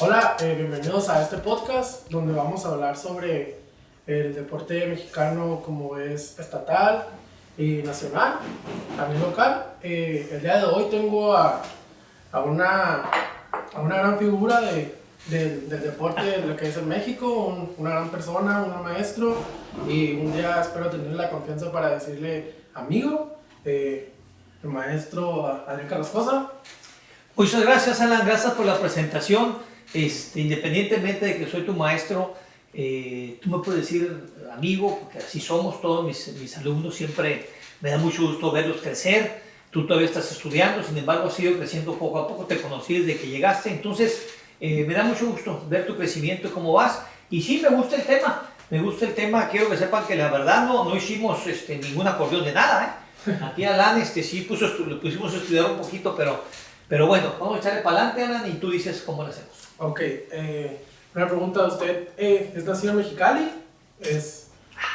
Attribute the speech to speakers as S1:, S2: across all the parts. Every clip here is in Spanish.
S1: Hola, bienvenidos a este podcast donde vamos a hablar sobre el deporte mexicano como es estatal y nacional, también local. El día de hoy tengo a una gran figura del deporte de lo que es en México, una gran persona, un maestro, y un día espero tener la confianza para decirle amigo, el maestro Adrián Carrascosa.
S2: Muchas gracias, Alan, gracias por la presentación. Independientemente de que soy tu maestro, tú me puedes decir amigo, porque así somos todos mis alumnos. Siempre me da mucho gusto verlos crecer. Tú todavía estás estudiando, sin embargo has ido creciendo poco a poco. Te conocí desde que llegaste, entonces me da mucho gusto ver tu crecimiento y cómo vas. Y sí, me gusta el tema. Quiero que sepan que la verdad no hicimos ningún acordeón de nada, ¿eh? Aquí Alan sí lo pusimos a estudiar un poquito, pero bueno, vamos a echarle para adelante, Alan, y tú dices cómo lo hacemos.
S1: Ok, una pregunta. ¿Usted es nacido en Mexicali? ¿Es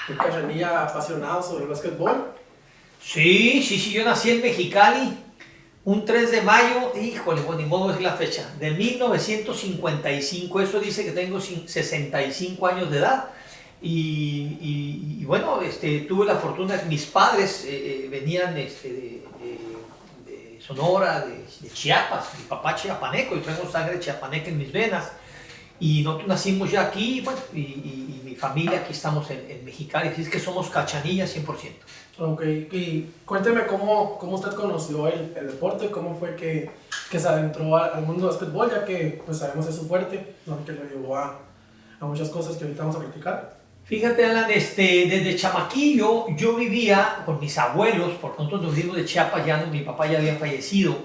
S1: un cachanilla apasionado sobre el básquetbol?
S2: Sí, yo nací en Mexicali un 3 de mayo, híjole, bueno, ni modo decir la fecha, de 1955, eso dice que tengo 65 años de edad. Y bueno, tuve la fortuna, mis padres venían de Sonora, de Chiapas, mi papá chiapaneco, y traigo sangre chiapaneca en mis venas. Y nosotros nacimos ya aquí, bueno, y mi familia aquí estamos en Mexicali, así es que somos cachanillas 100%.
S1: Ok, y cuénteme cómo usted conoció el deporte, cómo fue que se adentró al mundo del básquetbol, ya que pues sabemos es su fuerte, ¿no? Que lo llevó a muchas cosas que ahorita vamos a criticar.
S2: Fíjate, Alan, desde chamaquillo yo vivía con mis abuelos, porque nosotros nos vivimos de Chiapas, mi papá ya había fallecido,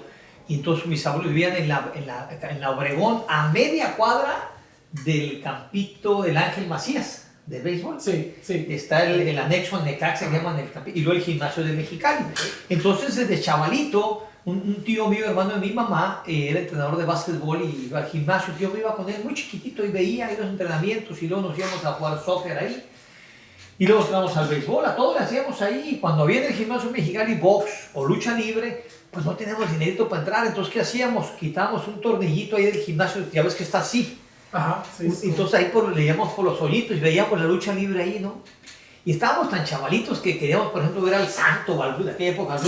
S2: y entonces mis abuelos vivían en la Obregón, a media cuadra del campito del Ángel Macías, de béisbol.
S1: Sí.
S2: Está el anexo al Necaxa, que llaman el campito, y luego el gimnasio de Mexicali. Entonces, desde chavalito, un tío mío, hermano de mi mamá, era entrenador de básquetbol y iba al gimnasio. Yo me iba con él muy chiquitito y veía ahí los entrenamientos, y luego nos íbamos a jugar soccer ahí. Y luego íbamos al béisbol, a todo le hacíamos ahí. Y cuando había en el gimnasio Mexicali box o lucha libre, pues no teníamos dinerito para entrar. Entonces, ¿qué hacíamos? Quitábamos un tornillito ahí del gimnasio, ya ves que está así.
S1: Ajá, sí.
S2: Entonces ahí leíamos por los hoyitos y veíamos la lucha libre ahí, ¿no? Y estábamos tan chavalitos que queríamos, por ejemplo, ver al Santo, o de aquella época,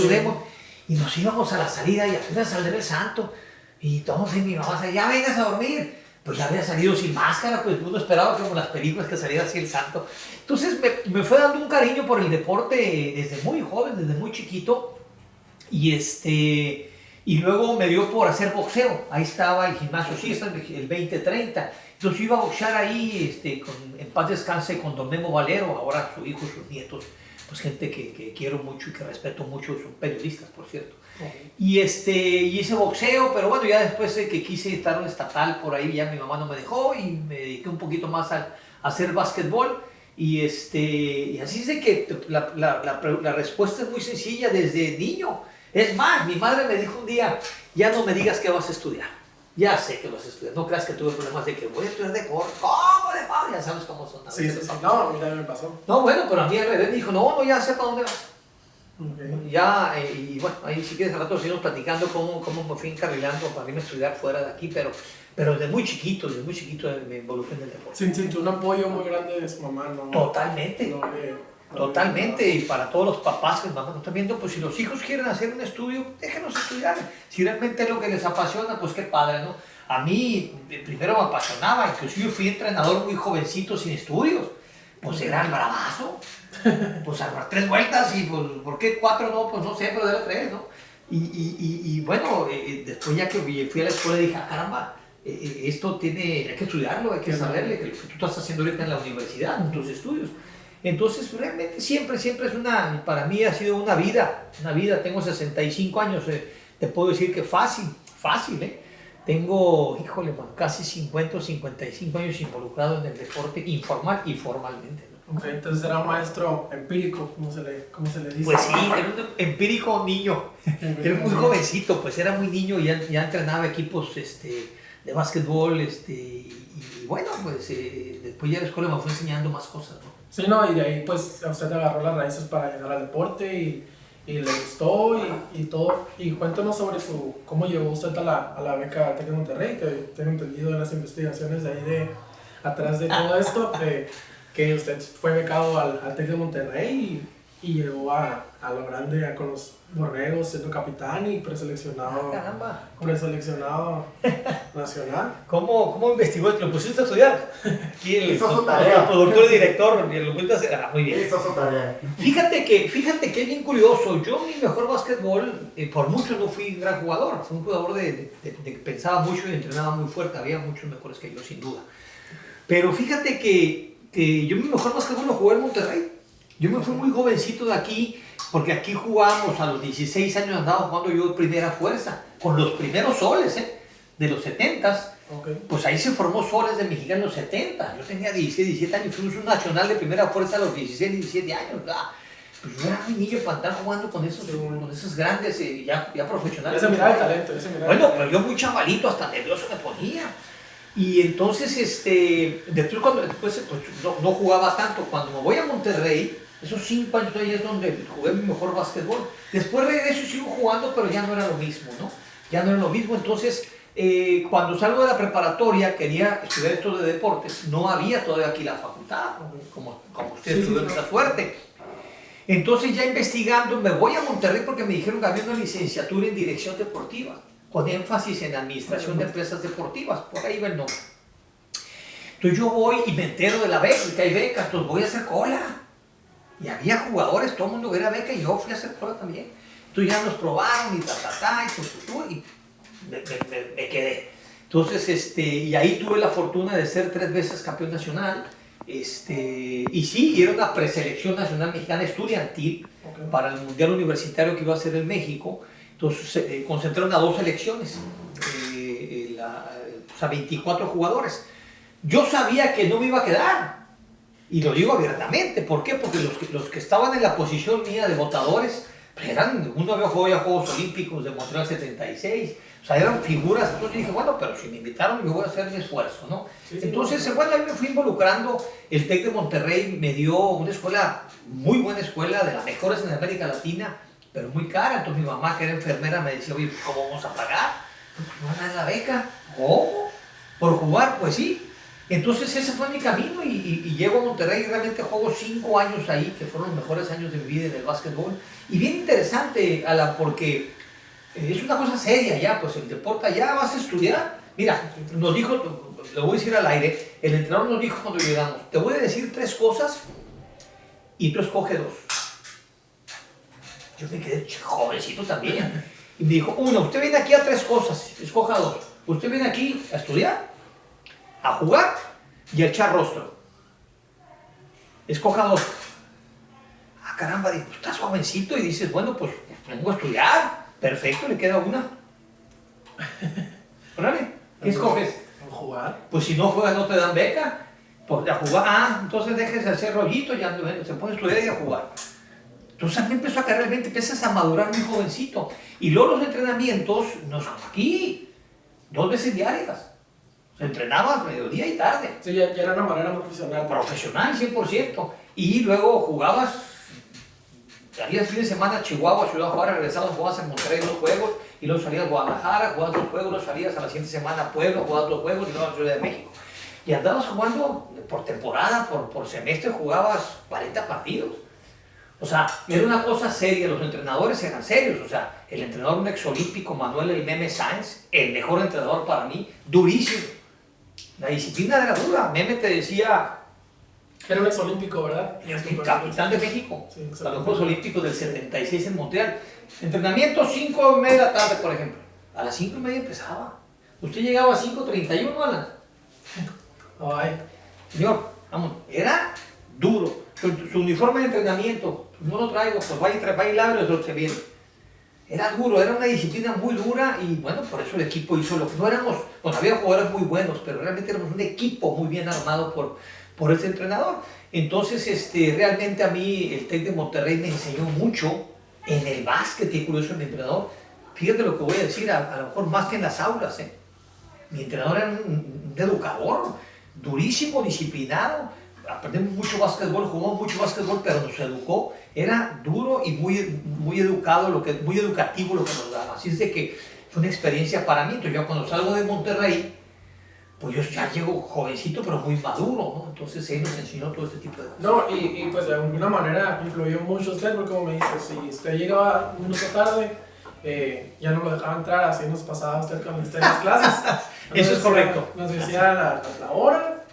S2: y nos íbamos a la salida y apenas saldría el Santo. Y todos mi mamá decía, ya vengas a dormir. Pues ya había salido sin máscara, pues uno esperaba como las películas que saliera así el Santo. Entonces me fue dando un cariño por el deporte desde muy joven, desde muy chiquito. Y luego me dio por hacer boxeo. Ahí estaba el gimnasio, sí, está el 2030. Entonces yo iba a boxear ahí, en paz descanse, con don Memo Valero, ahora su hijo, sus nietos, pues gente que quiero mucho y que respeto mucho, son periodistas, por cierto. Okay. Y hice boxeo, pero bueno, ya después de que quise estar en estatal por ahí, ya mi mamá no me dejó y me dediqué un poquito más a hacer básquetbol. Y así es de que la respuesta es muy sencilla desde niño. Es más, mi madre me dijo un día, ya no me digas que vas a estudiar. Ya sé que vas a estudiar. No creas que tuve problemas de que voy a estudiar deporte. ¿Cómo deporte? Ya sabes cómo son.
S1: Sí. No, a mí también me pasó.
S2: No, bueno, pero a mí al revés me dijo, no, ya sé para dónde vas.
S1: Okay.
S2: Ya, y bueno, ahí si quieres al rato seguimos platicando cómo me fui encarrilando para irme a estudiar fuera de aquí, pero desde muy chiquito me involucré en el deporte.
S1: Sintió un apoyo muy grande de su mamá, ¿no?
S2: Totalmente. Totalmente, y para todos los papás que nos están viendo, pues si los hijos quieren hacer un estudio, déjenos estudiar. Si realmente es lo que les apasiona, pues qué padre, ¿no? A mí primero me apasionaba, inclusive fui entrenador muy jovencito sin estudios. Pues era el bravazo, pues armar 3 vueltas y pues, ¿por qué 4 no? Pues no sé, pero era 3, ¿no? Y bueno, después ya que fui a la escuela dije, caramba, esto hay que estudiarlo, hay que saberle, que lo que tú estás haciendo ahorita en la universidad, en tus estudios. Entonces, realmente siempre es para mí ha sido una vida, tengo 65 años, te puedo decir que fácil, tengo, casi 50 o 55 años involucrado en el deporte informal y formalmente, ¿no?
S1: Okay, entonces era un maestro empírico, ¿cómo se le dice?
S2: Pues sí, era un empírico niño, era muy jovencito, pues era muy niño y ya entrenaba equipos de básquetbol, y bueno, pues después ya la escuela me fue enseñando más cosas, ¿no?
S1: Sí, no, y de ahí pues usted agarró las raíces para llegar al deporte y y le gustó y todo. Y cuéntanos sobre cómo llegó usted a la beca TEC de Monterrey, que tengo entendido en las investigaciones de ahí atrás de todo esto, que usted fue becado al TEC de Monterrey y llegó a lo grande con los borregos, siendo capitán y preseleccionado, preseleccionado nacional.
S2: ¿Cómo investigó? ¿Lo pusiste a estudiar? Aquí el
S3: tarea.
S2: productor y director, lo pusiste a hacer. Muy bien.
S3: Hizo su tarea.
S2: Fíjate que es bien curioso. Yo mi mejor básquetbol, por mucho no fui un gran jugador. Fui un jugador de que pensaba mucho y entrenaba muy fuerte. Había muchos mejores que yo, sin duda. Pero fíjate que yo mi mejor básquetbol lo jugué en Monterrey. Yo me fui muy jovencito de aquí, porque aquí jugábamos a los 16 años, andaba jugando yo de primera fuerza, con los primeros soles, de los 70s.
S1: Okay.
S2: Pues ahí se formó Soles de Mexicali en los 70. Yo tenía 16, 17 años, fuimos un nacional de primera fuerza a los 16, 17 años. ¿Verdad? Pues yo era muy niño para estar jugando con esos grandes, ya profesionales.
S1: Ese miraba el talento,
S2: Bueno, pero yo muy chavalito, hasta nervioso me ponía. Y entonces, después pues, no jugaba tanto. Cuando me voy a Monterrey, esos 5 años ahí es donde jugué mi mejor básquetbol. Después regreso y sigo jugando, pero ya no era lo mismo, ¿no? Ya no era lo mismo. Entonces, cuando salgo de la preparatoria, quería estudiar esto de deportes. No había todavía aquí la facultad, como ustedes tuvieron esa suerte. Entonces, ya investigando, me voy a Monterrey porque me dijeron que había una licenciatura en dirección deportiva, con énfasis en administración de empresas deportivas. Por ahí va el nombre. Entonces, yo voy y me entero de la beca, que hay becas, entonces voy a hacer cola. Y había jugadores, todo el mundo era beca y yo fui a hacer cola también. Entonces ya nos probaron y me quedé. Entonces, y ahí tuve la fortuna de ser 3 veces campeón nacional. Y sí, era una preselección nacional mexicana estudiantil para el mundial universitario que iba a ser en México. Entonces concentraron a 2 selecciones, o sea, 24 jugadores. Yo sabía que no me iba a quedar. Y lo digo abiertamente, ¿por qué? Porque los que estaban en la posición mía de votadores, uno había jugado ya Juegos Olímpicos de Montreal 76, o sea, eran figuras. Entonces dije, bueno, pero si me invitaron, yo voy a hacer mi esfuerzo, ¿no? Sí, entonces, bueno, ahí me fui involucrando. El TEC de Monterrey me dio una escuela, muy buena escuela, de las mejores en América Latina, pero muy cara. Entonces mi mamá, que era enfermera, me decía, oye, ¿cómo vamos a pagar? ¿No van a dar la beca? ¿Cómo? ¿Por jugar? Pues sí. Entonces ese fue mi camino y llego a Monterrey y realmente juego 5 años ahí, que fueron los mejores años de mi vida en el básquetbol. Y bien interesante, Alan, porque es una cosa seria ya, pues el deporte allá vas a estudiar. Mira, nos dijo, le voy a decir al aire, el entrenador nos dijo cuando llegamos, te voy a decir 3 cosas y tú escoge 2. Yo me quedé jovencito también. Y me dijo, 1, usted viene aquí a 3 cosas, escoja 2. Usted viene aquí a estudiar, a jugar y a echar rostro. Escoja 2. Ah, caramba, digo, estás jovencito y dices, bueno, pues vengo a estudiar. Perfecto, le queda una. Órale, ¿qué escoges?
S1: Jugar.
S2: Pues si no juegas no te dan beca. Pues a jugar, entonces déjese de hacer rollito, ya se pone a estudiar y a jugar. Entonces a mí empezó a caer, realmente empiezas a madurar muy jovencito. Y luego los entrenamientos, aquí, 2 veces diarias. Entrenabas mediodía y tarde.
S1: Sí, ya era una manera muy profesional.
S2: Profesional, 100%. Y luego jugabas, salías el fin de semana a Chihuahua, Ciudad Juárez, regresabas, jugabas en Monterrey 2 juegos, y luego salías a Guadalajara, jugabas 2 juegos, luego salías a la siguiente semana a Puebla, jugabas 2 juegos, y luego a la Ciudad de México. Y andabas jugando por temporada, por semestre, jugabas 40 partidos. O sea, era una cosa seria, los entrenadores eran serios. O sea, el entrenador, un exolímpico, Manuel El Meme Sáenz, el mejor entrenador para mí, durísimo. La disciplina era dura. Meme te decía...
S1: Era un exolímpico, ¿verdad?
S2: El capitán de México,
S1: sí,
S2: para los Juegos Olímpicos del 76 en Montreal. Entrenamiento 5:30 de la tarde, por ejemplo. A las 5:30 empezaba. Usted llegaba a 5:31, Alan.
S1: Ay.
S2: Señor, vamos, era duro. Su uniforme de entrenamiento, no lo traigo, pues vaya y lábrelo, se viene. Era duro, era una disciplina muy dura y bueno, por eso el equipo hizo lo que no éramos. Bueno, había jugadores muy buenos, pero realmente éramos un equipo muy bien armado por ese entrenador. Entonces, realmente a mí el TEC de Monterrey me enseñó mucho en el básquet, y curioso mi entrenador. Fíjate lo que voy a decir, a lo mejor más que en las aulas. Mi entrenador era un educador, durísimo, disciplinado. aprendimos mucho básquetbol, jugamos mucho básquetbol, pero nos educó, era duro y muy educado, muy educativo lo que nos daba. Así es de que fue una experiencia para mí. Entonces yo cuando salgo de Monterrey, pues yo ya llego jovencito, pero muy maduro, ¿no? Entonces él nos enseñó todo este tipo de cosas.
S1: No, y pues de alguna manera influyó mucho usted, porque como me dice, si usted llegaba un minuto tarde, ya no lo dejaba entrar, así nos pasaba usted cuando está en las clases.
S2: Eso es correcto.
S1: Nos decía la hora,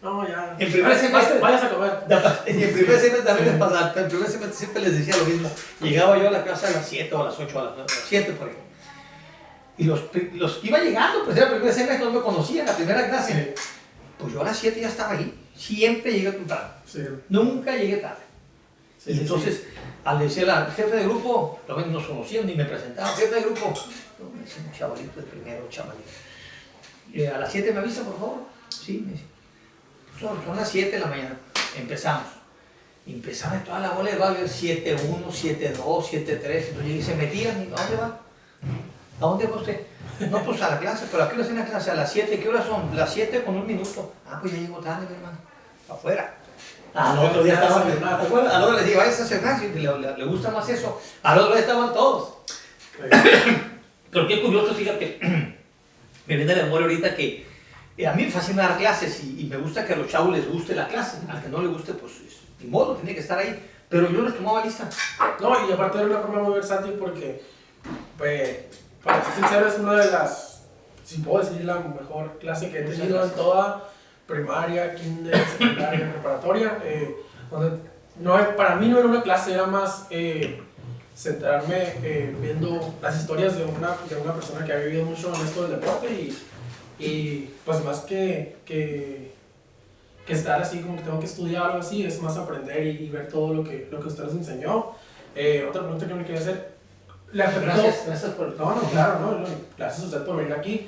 S1: no, ya.
S2: En primer semestre,
S1: vayas a comer.
S2: En el primer semestre también les pasaba, en el primer semestre siempre les decía lo mismo. Llegaba yo a la clase a las 7 o a las 8 o a las 9, a las 7 por ejemplo. Y los que iba llegando, pues era el primer semestre, no me conocían, la primera clase. Pues yo a las 7 ya estaba ahí. Siempre llegué temprano. Sí. Nunca llegué tarde. Sí, y entonces, al decir al jefe de grupo, lo ven, no nos conocían ni me presentaban. Jefe de grupo, no, me dice un chavalito, el primero chavalito. A las 7 me avisa, por favor. Sí, me dice. Son las 7 de la mañana. Empezamos. Empezaba toda la bola de valor 7-1, 7-2, 7-3. Entonces se metían y ¿a dónde va? ¿A dónde va usted? No, pues a la clase, pero ¿a qué hora es la clase? A las 7, ¿qué horas son? Las 7 con 1 minuto. Ah, pues ya llego tarde, mi hermano. Afuera. Al otro día estaban, al otro les digo, vaya a cenar, si le gusta más eso. Al otro día estaban todos. Pero qué curioso, fíjate, me viene de memoria ahorita que a mí me fascina dar clases y me gusta que a los chavos les guste la clase. Al que no le guste, pues ni modo, tiene que estar ahí. Pero yo les tomaba lista.
S1: No, y aparte era una forma muy versátil porque, pues, para ser sincero, es una de las, si puedo decir, la mejor clase que he tenido en toda primaria, kinder, secundaria, preparatoria. Donde para mí no era una clase, era más centrarme viendo las historias de una persona que ha vivido mucho en esto del deporte y pues más que estar así como que tengo que estudiar o algo así, es más aprender y ver todo lo que usted nos enseñó. Otra pregunta que me quería hacer. ¿Le afectó?
S2: Gracias por...
S1: No, claro, no, gracias a usted por venir aquí.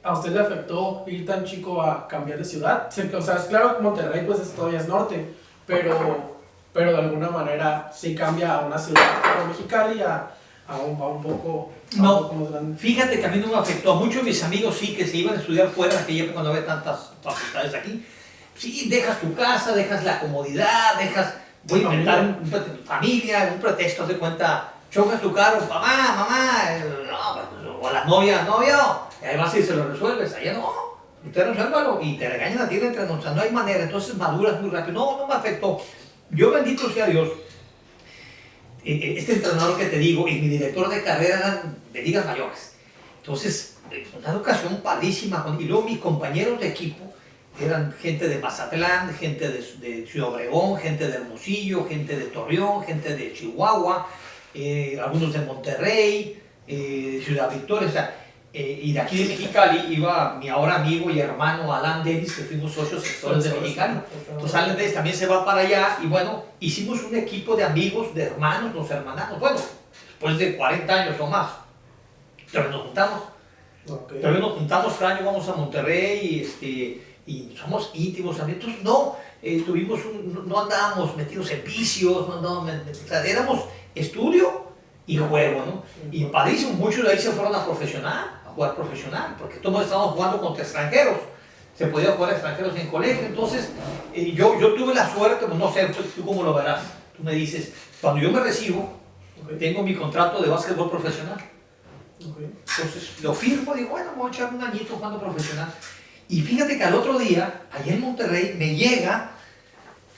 S1: ¿A usted le afectó ir tan chico a cambiar de ciudad? O sea, es claro que Monterrey pues todavía es norte, pero de alguna manera sí cambia a una ciudad como Mexicali a un poco...
S2: No, fíjate que a mí no me afectó. A muchos de mis amigos sí que se iban a estudiar fuera, en aquella época no había tantas facultades aquí. Sí, dejas tu casa, dejas la comodidad, voy a inventar familia, un pretexto, de cuenta... Chocas tu carro, mamá, no, o a la novia, novio, y ahí vas y se lo resuelves, allá no, usted resuélvalo y te regañan a ti entre nosotros, o sea, no hay manera, entonces maduras muy rápido, no me afectó. Yo bendito sea Dios, este entrenador que te digo y mi director de carrera eran de ligas mayores, entonces una educación padrísima, y luego mis compañeros de equipo eran gente de Mazatlán, gente de Ciudad Obregón, gente de Hermosillo, gente de Torreón, gente de Chihuahua, algunos de Monterrey, Ciudad Victoria, o sea, y de aquí de Mexicali iba mi ahora amigo y hermano Alan Dennis, que fuimos socios sectores de Mexicali. Entonces Alan Dennis también se va para allá y bueno, hicimos un equipo de amigos, de hermanos, nos hermanamos, bueno, después de 40 años o más, pero nos juntamos. Okay. Todavía nos juntamos cada año, vamos a Monterrey y somos íntimos amigos. Entonces no andábamos metidos en vicios, o sea, éramos estudio y juego, ¿no? Y padrísimo, muchos de ahí se fueron a jugar profesional, porque todos estábamos jugando contra extranjeros, se podía jugar a extranjeros en colegio, entonces yo tuve la suerte, pues no sé, tú cómo lo verás, tú me dices, cuando yo me recibo, tengo mi contrato de básquetbol profesional, entonces lo firmo, digo, bueno, voy a echar un añito jugando profesional, y fíjate que al otro día, allá en Monterrey, me llega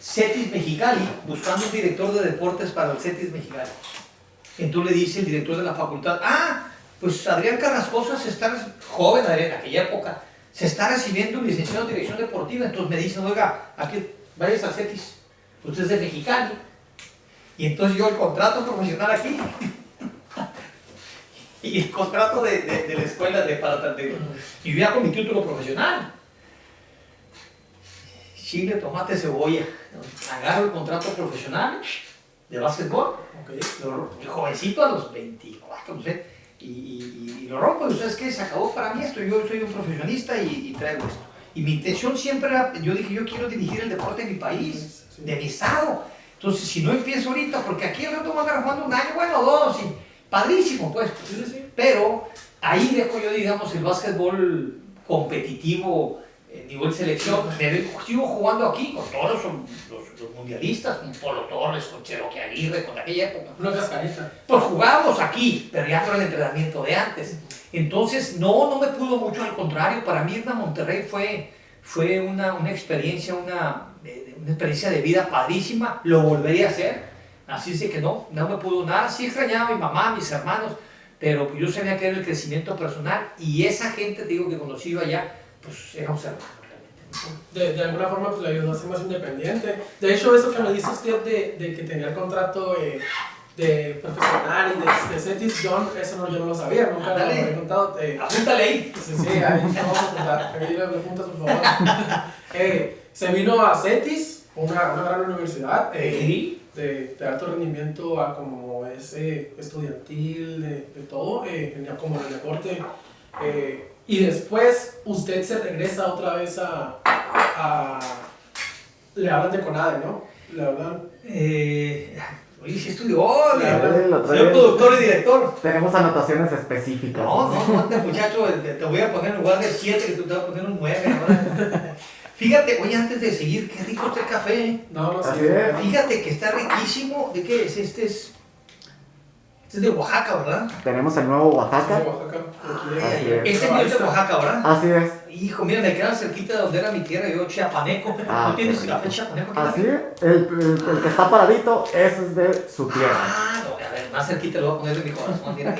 S2: Cetis Mexicali, buscando un director de deportes para el Cetis Mexicali. Entonces le dice el director de la facultad, pues Adrián Carrascosa joven en aquella época, se está recibiendo un licenciado en dirección deportiva. Entonces me dicen, oiga, aquí vayas al Cetis, usted es de Mexicali. Y entonces yo el contrato profesional aquí, y el contrato de la escuela y yo ya con mi título profesional. Chile, tomate, cebolla. Agarro el contrato profesional de básquetbol, jovencito a los 24, no sé, y lo rompo. ¿Ustedes qué? Se acabó para mí esto. Yo soy un profesionista y traigo esto. Y mi intención siempre era, yo dije, yo quiero dirigir el deporte de mi país, de mi estado. Entonces, si no empiezo ahorita, porque aquí el rato van a estar jugando un año, bueno, 2, y padrísimo, pues. Pero ahí dejo yo, digamos, el básquetbol competitivo nivel selección, sigo jugando aquí con todos los mundialistas, con Polo Torres, con Cherokee Aguirre, con aquella época.
S1: Una cascarita.
S2: Pues jugábamos aquí, pero ya con el entrenamiento de antes. Entonces, no me pudo mucho, al contrario, para mí irme a Monterrey fue una experiencia, una experiencia de vida padrísima, lo volvería a hacer, así es de que no me pudo nada, sí extrañaba a mi mamá, a mis hermanos, pero yo sabía que era el crecimiento personal y esa gente, te digo, que conocí yo allá, pues éramos hermanos realmente.
S1: De alguna forma pues le ayudó a ser más independiente. De hecho, eso que me dice usted de que tenía el contrato de profesional y de Cetis, yo no lo sabía, nunca lo había contado.
S2: Apúntale ahí.
S1: Sí, ahí vamos a apuntar, ahí le apuntas por favor. Se vino a Cetis, una gran universidad de alto rendimiento a como es estudiantil, de todo, como en el deporte. Y después usted se regresa otra vez le hablan de CONADE, ¿no? Le hablan...
S2: Oye, sí estudió,
S3: señor
S2: productor y director.
S3: Tenemos anotaciones específicas.
S2: No, muchacho, te voy a poner en lugar de 7, que tú te vas a poner un 9 ahora. Fíjate, oye, antes de seguir, qué rico está el café.
S1: No,
S3: Así
S1: sí.
S3: es.
S2: Fíjate que está riquísimo. ¿De qué es? Este es de Oaxaca, ¿verdad?
S3: Tenemos el nuevo Oaxaca.
S1: De Oaxaca.
S3: Así es.
S2: Este mío es de Oaxaca, ¿verdad?
S3: Así es.
S2: Hijo, mira, me quedan cerquita de donde era mi tierra, yo chiapaneco. ¿No tienes café chiapaneco?
S3: Así es. El que está paradito, ese es de su tierra.
S2: Ah, no, a ver, más cerquita lo voy a poner de mi corazón. Mira,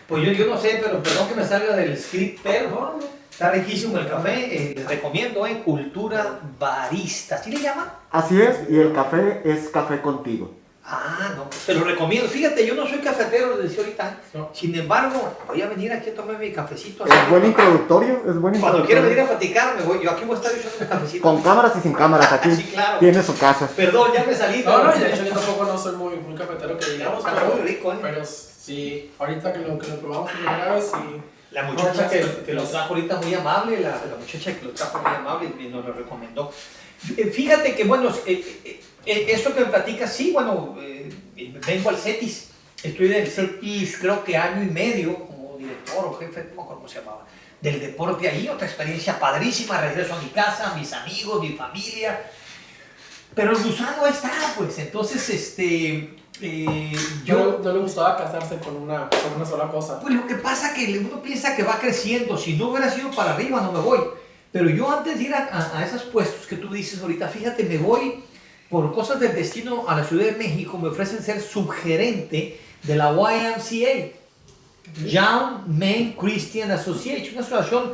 S2: Pues yo no sé, pero perdón que me salga del script, pero no. Está riquísimo el café, les recomiendo, Cultura Barista, ¿sí le llaman?
S3: Así es, y el café es café contigo.
S2: Ah, no, te lo recomiendo. Fíjate, yo no soy cafetero, lo decía ahorita.
S1: No.
S2: Sin embargo, voy a venir aquí a tomar mi cafecito.
S3: Es buen introductorio, es buen
S2: Cuando quiera
S3: introductorio.
S2: venir a platicar, yo aquí voy a estar echando mi cafecito.
S3: Con cámaras y sin cámaras, aquí
S2: Sí, claro.
S3: tiene su casa.
S2: Perdón, ya me salí.
S1: No, de hecho yo tampoco no soy muy cafetero que digamos,
S2: Está muy rico,
S1: pero sí, ahorita que lo probamos por primera vez y...
S2: La muchacha que lo trajo ahorita muy amable, la muchacha que lo trajo muy amable y nos lo recomendó. Fíjate que, bueno, esto que me platicas, sí, bueno, vengo al CETIS. Estoy del CETIS creo que año y medio como director o jefe, no me acuerdo cómo se llamaba, del deporte ahí, otra experiencia padrísima, regreso a mi casa, mis amigos, mi familia. Pero el gusano ahí está, pues, entonces,
S1: no le gustaba casarse con una sola cosa.
S2: Pues lo que pasa que uno piensa que va creciendo, si no hubiera sido para arriba no me voy. Pero yo antes de ir a esos puestos que tú dices ahorita, fíjate, me voy por cosas del destino a la Ciudad de México, me ofrecen ser subgerente de la YMCA, Young Men Christian Association, una asociación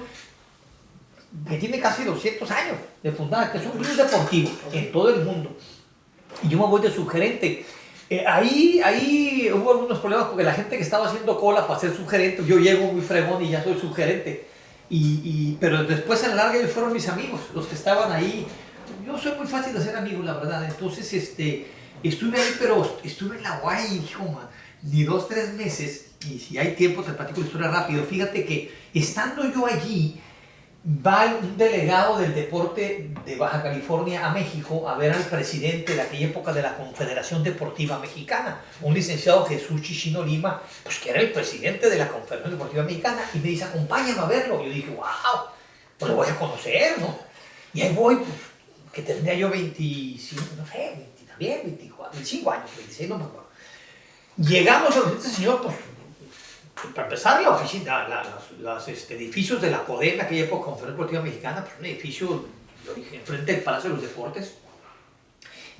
S2: que tiene casi 200 años de fundada, que son clubes deportivos en todo el mundo. Y yo me voy de subgerente. Ahí hubo algunos problemas porque la gente que estaba haciendo cola para ser subgerente, yo llego muy fregón y ya soy subgerente. Pero después a la larga ellos fueron mis amigos, los que estaban ahí. Yo soy muy fácil de hacer amigos, la verdad. Entonces estuve ahí, pero estuve en la UAI, hijo, man, ni 2, 3 meses. Y si hay tiempo te platico la historia rápido. Fíjate que estando yo allí, va un delegado del deporte de Baja California a México a ver al presidente de aquella época de la Confederación Deportiva Mexicana, un licenciado Jesús Chichino Lima, pues que era el presidente de la Confederación Deportiva Mexicana, y me dice, acompáñame a verlo. Yo dije, wow, pues lo voy a conocer, ¿no? Y ahí voy, pues, que tendría yo 25, no sé, 20, también, 24, 25 años, 26, no me acuerdo. Llegamos a este señor, pues, para empezar, la oficina, los edificios de la CODE en aquella época, Confederación Deportiva Mexicana, pues un edificio enfrente del Palacio de los Deportes.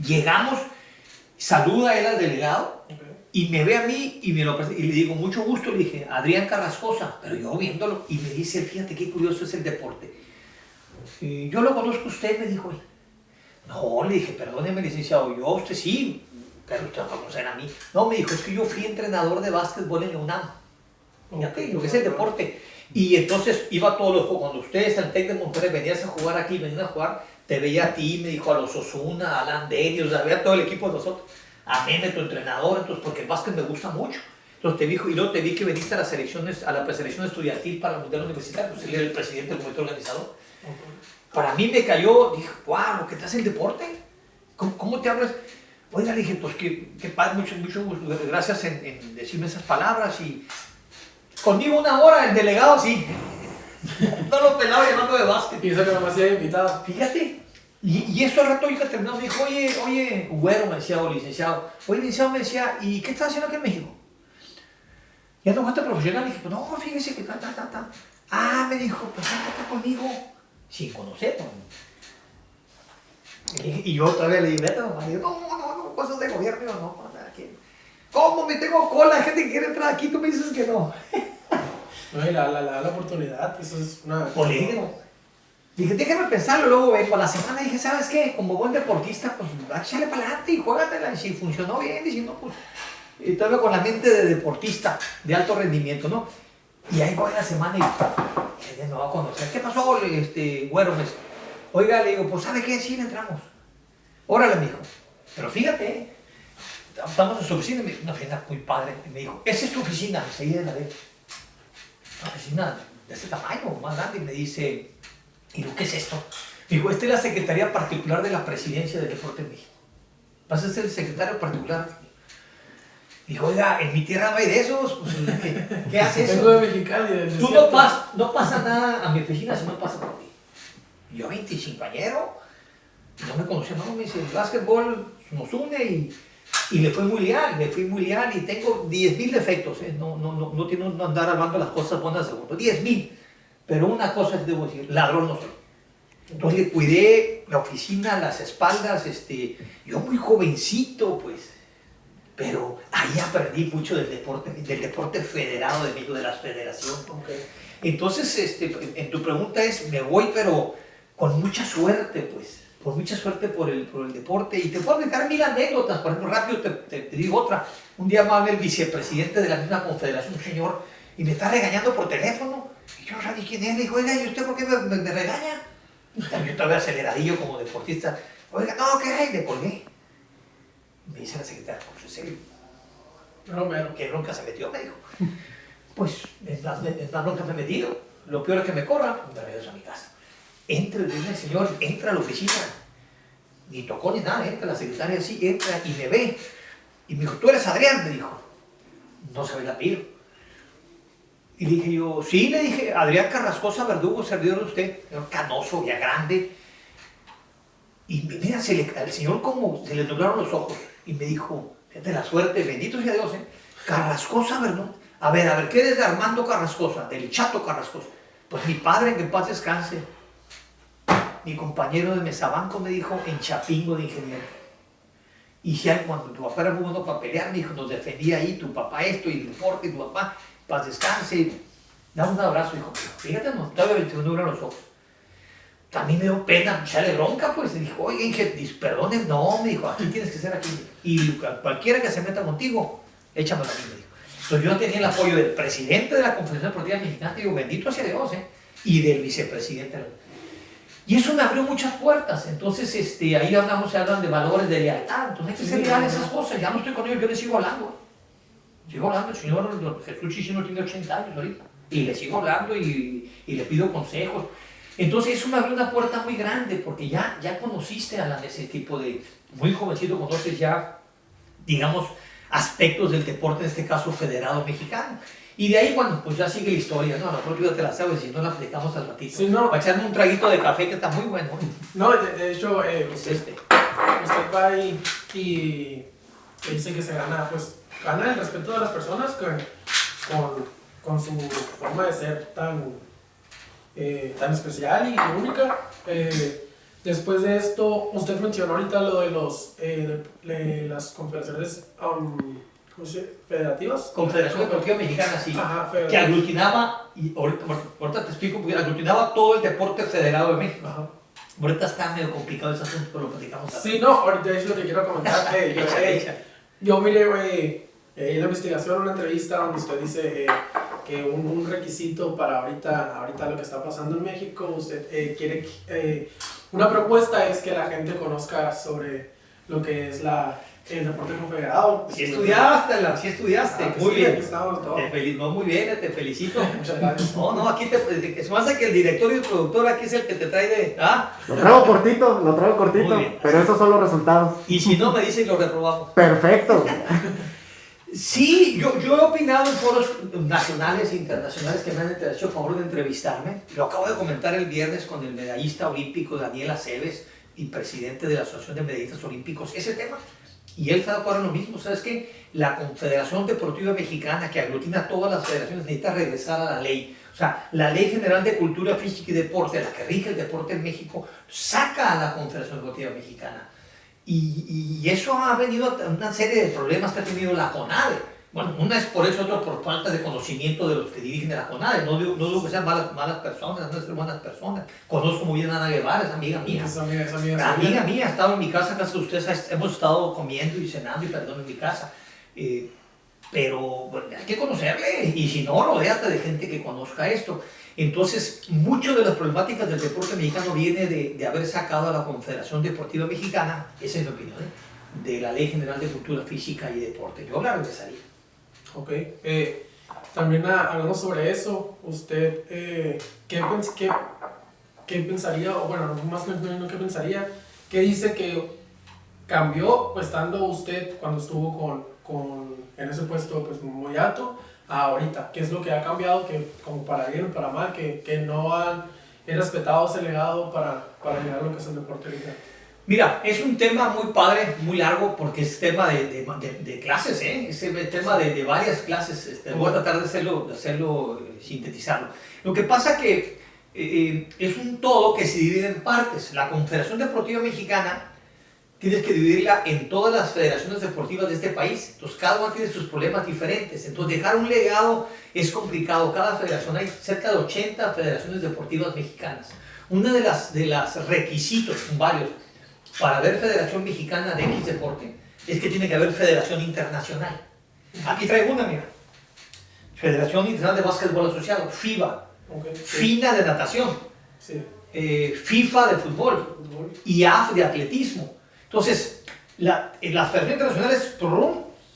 S2: Llegamos, saluda él al delegado y me ve a mí y le digo, mucho gusto, le dije, Adrián Carrascosa, pero yo viéndolo, y me dice, fíjate qué curioso es el deporte. Yo lo conozco a usted, me dijo él. No, le dije, perdóneme, licenciado, yo a usted sí, pero usted no va a conocer a mí. No, me dijo, es que yo fui entrenador de básquetbol en la UNAM. Okay, lo que es el deporte. Y entonces iba todos los juegos. Cuando ustedes al TEC de Monterrey venías a jugar aquí, venían a jugar, te veía a ti, me dijo a los Osuna, a Alan Denius, o sea, veía todo el equipo de nosotros. A Meme, tu entrenador, entonces, porque el básquet me gusta mucho. Entonces te dijo, y luego te vi que veniste a las selecciones, a la preselección estudiantil para el Mundial Universitario, pues él era el presidente del comité organizador. Para mí me cayó, dije, wow, lo que te hace el deporte. ¿Cómo te hablas? Oiga, le dije, pues qué padre, mucho gracias en decirme esas palabras. Y conmigo 1 hora, el delegado sí. No lo pelaba llamando de básquet.
S1: Y eso que nomás iba invitado.
S2: Fíjate. Y eso al rato yo que terminó me dijo, oye, güero, me decía, o licenciado. Oye, licenciado, me decía, ¿y qué estás haciendo aquí en México? ¿Ya no fuiste profesional? Le dije, pues no, fíjese que ta. Ah, me dijo, pues vente acá conmigo. Sin conocerlo. Y yo otra vez le dije, vete, mamá. No, cosas de gobierno, no, nada aquí. ¿Cómo me tengo cola? Gente que quiere entrar aquí, tú me dices que no.
S1: No, y la oportunidad, eso es una...
S2: Polígono. Dije, déjame pensarlo, luego vengo a la semana. Dije, ¿sabes qué? Como buen deportista, pues échale para adelante y juégatela. Y si funcionó bien, y si no, pues... Y todavía con la mente de deportista, de alto rendimiento, ¿no? Y ahí voy la semana y ya me va a conocer. ¿Qué pasó, güero? Oiga, le digo, pues ¿sabe qué? Sí, le entramos. Órale, mijo. Pero fíjate, estamos en su oficina, una oficina muy padre. Y me dijo, esa es tu oficina, enseguida la ve. Una oficina de este tamaño, más grande. Y me dice, ¿y qué es esto? Me dijo, esta es la Secretaría Particular de la Presidencia del Deporte en México. Vas a ser el secretario particular. Dijo, oiga, en mi tierra no hay de esos, pues, ¿qué hace eso?
S1: Vengo de Mexicali, del
S2: Tú
S1: desierto.
S2: no pasa nada a mi oficina si no pasa por ti. Yo 25añero, no me conocía, no, me dice, el básquetbol nos une y le fui muy leal y tengo 10,000 defectos, no tiene que andar hablando las cosas buenas de segundo, 10,000, pero una cosa debo decir, ladrón no soy. Entonces le cuidé la oficina, las espaldas, yo muy jovencito, pues. Pero ahí aprendí mucho del deporte federado de México, de las federaciones.
S1: Okay.
S2: Entonces, en tu pregunta es, me voy, pero con mucha suerte, pues. Con mucha suerte por el deporte. Y te puedo dejar 1000 anécdotas. Por ejemplo, rápido te digo otra. Un día me habla el vicepresidente de la misma confederación, un señor, y me está regañando por teléfono. Y yo no sabía quién es. Le digo, oiga, ¿y usted por qué me regaña? Yo estaba aceleradillo como deportista. Oiga, no, ¿qué hay? Le colgué. Me dice la secretaria, pues en serio, ¿qué bronca se metió? Me dijo, pues en las broncas me he metido, lo peor es que me corran, me regreso a mi casa. Entra el señor, entra a la oficina, ni tocó ni nada, entra la secretaria así, entra y me ve. Y me dijo, ¿tú eres Adrián? Me dijo, no sabía el apellido. Y le dije yo, sí, le dije, Adrián Carrascosa Verdugo, servidor de usted, canoso, ya grande. Y mira, al señor como se le nublaron los ojos y me dijo, fíjate la suerte, bendito sea Dios, Carrascosa, ¿verdad? A ver, ¿qué eres de Armando Carrascosa? Del Chato Carrascosa. Pues mi padre, que en paz descanse, mi compañero de mesabanco me dijo, en Chapingo de ingeniero. Y ya cuando tu papá era muy bueno para pelear, me dijo, nos defendía ahí, tu papá esto y el deporte, y tu papá, paz descanse. Dame un abrazo, hijo. Fíjate, no, todavía se me nublan los ojos. También me dio pena echarle bronca, pues. Y dijo, oye, Inge, perdone, no, me dijo, aquí tienes que ser aquí. Y cualquiera que se meta contigo, échamelo a mí, me dijo. Entonces yo tenía el apoyo del presidente de la Confederación Deportiva Mexicana, digo, bendito sea Dios, y del vicepresidente. Y eso me abrió muchas puertas. Entonces, ahí hablan de valores de lealtad. Entonces hay que ser leal a esas cosas. Ya no estoy con ellos, yo les sigo hablando. Sigo hablando, el señor Jesús Chichino tiene 80 años ahorita. Y le sigo hablando y le pido consejos. Entonces eso me abrió una puerta muy grande porque ya conociste a ese tipo de, muy jovencito conoces ya, digamos, aspectos del deporte, en este caso federado mexicano. Y de ahí, bueno, pues ya sigue la historia, ¿no? A lo mejor tú ya te la sabes, si no la aplicamos al ratito.
S1: Sí, no.
S2: Para echarme un traguito de café que está muy bueno.
S1: No, de hecho, usted va ahí y dice que se gana, pues, gana el respeto de las personas con su forma de ser tan especial y única. Después de esto, usted mencionó ahorita lo de las confederaciones ¿cómo se dice? Federativas.
S2: Confederación Deportiva Mexicana, sí.
S1: Ajá,
S2: que aglutinaba, y ahorita te explico, porque aglutinaba todo el deporte federado de México.
S1: Ajá.
S2: Ahorita está medio complicado ese asunto, pero lo platicamos.
S1: Sí, no, ahorita es lo que quiero comentar. Yo miré en la investigación, una entrevista donde usted dice que un requisito para ahorita lo que está pasando en México, usted quiere, una propuesta es que la gente conozca sobre lo que es el deporte confederado.
S2: Si estudiaste, muy bien.
S1: Aquí estamos todos.
S2: Muy bien, te felicito.
S1: Muchas gracias.
S2: No, aquí se me hace que el director y el productor aquí es el que te trae de...
S3: Lo traigo cortito,
S2: Muy bien.
S3: pero esos son los resultados.
S2: Y si no, me dicen y lo reprobamos.
S3: Perfecto.
S2: Sí, yo he opinado en foros nacionales e internacionales que me han hecho favor de entrevistarme. Lo acabo de comentar el viernes con el medallista olímpico Daniel Aceves y presidente de la Asociación de Medallistas Olímpicos, ese tema. Y él está de acuerdo en lo mismo. ¿Sabes qué? La Confederación Deportiva Mexicana, que aglutina todas las federaciones, necesita regresar a la ley. O sea, la Ley General de Cultura Física y Deporte, la que rige el deporte en México, saca a la Confederación Deportiva Mexicana. Y eso ha venido a una serie de problemas que ha tenido la CONADE. Bueno, una es por eso, otra por falta de conocimiento de los que dirigen la CONADE. No digo que sean malas personas, no son buenas personas. Conozco muy bien a Ana Guevara, es amiga mía.
S1: Es amiga
S2: Ha estado en mi casa, casi ustedes hemos estado comiendo y cenando y perdón en mi casa. Pero bueno, hay que conocerle y si no, rodéate de gente que conozca esto. Entonces, mucho de las problemáticas del deporte mexicano viene de haber sacado a la Confederación Deportiva Mexicana, esa es mi opinión, de la Ley General de Cultura Física y Deporte. Yo la regresaría.
S1: Ok. También hablando sobre eso, ¿usted qué pensaría, o bueno, más no qué pensaría, qué dice que cambió pues, estando usted cuando estuvo en ese puesto pues, muy alto a ahorita? ¿Qué es lo que ha cambiado, que como para bien o para mal, que no han respetado ese legado para llegar a lo que es el deporte ahorita?
S2: Mira, es un tema muy padre, muy largo, porque es tema de clases, es tema de varias clases. Voy a tratar de hacerlo sintetizarlo. Lo que pasa que es un todo que se divide en partes. La Confederación Deportiva Mexicana tienes que dividirla en todas las federaciones deportivas de este país. Entonces, cada una tiene sus problemas diferentes. Entonces, dejar un legado es complicado. Cada federación, hay cerca de 80 federaciones deportivas mexicanas. Una de las requisitos, son varios, para haber Federación Mexicana de X deporte, es que tiene que haber Federación Internacional. Aquí traigo una, mira. Federación Internacional de Básquetbol Asociado, FIBA.
S1: Okay, sí.
S2: FINA de natación.
S1: Sí.
S2: FIFA de fútbol. IAF de atletismo. Entonces, las federaciones internacionales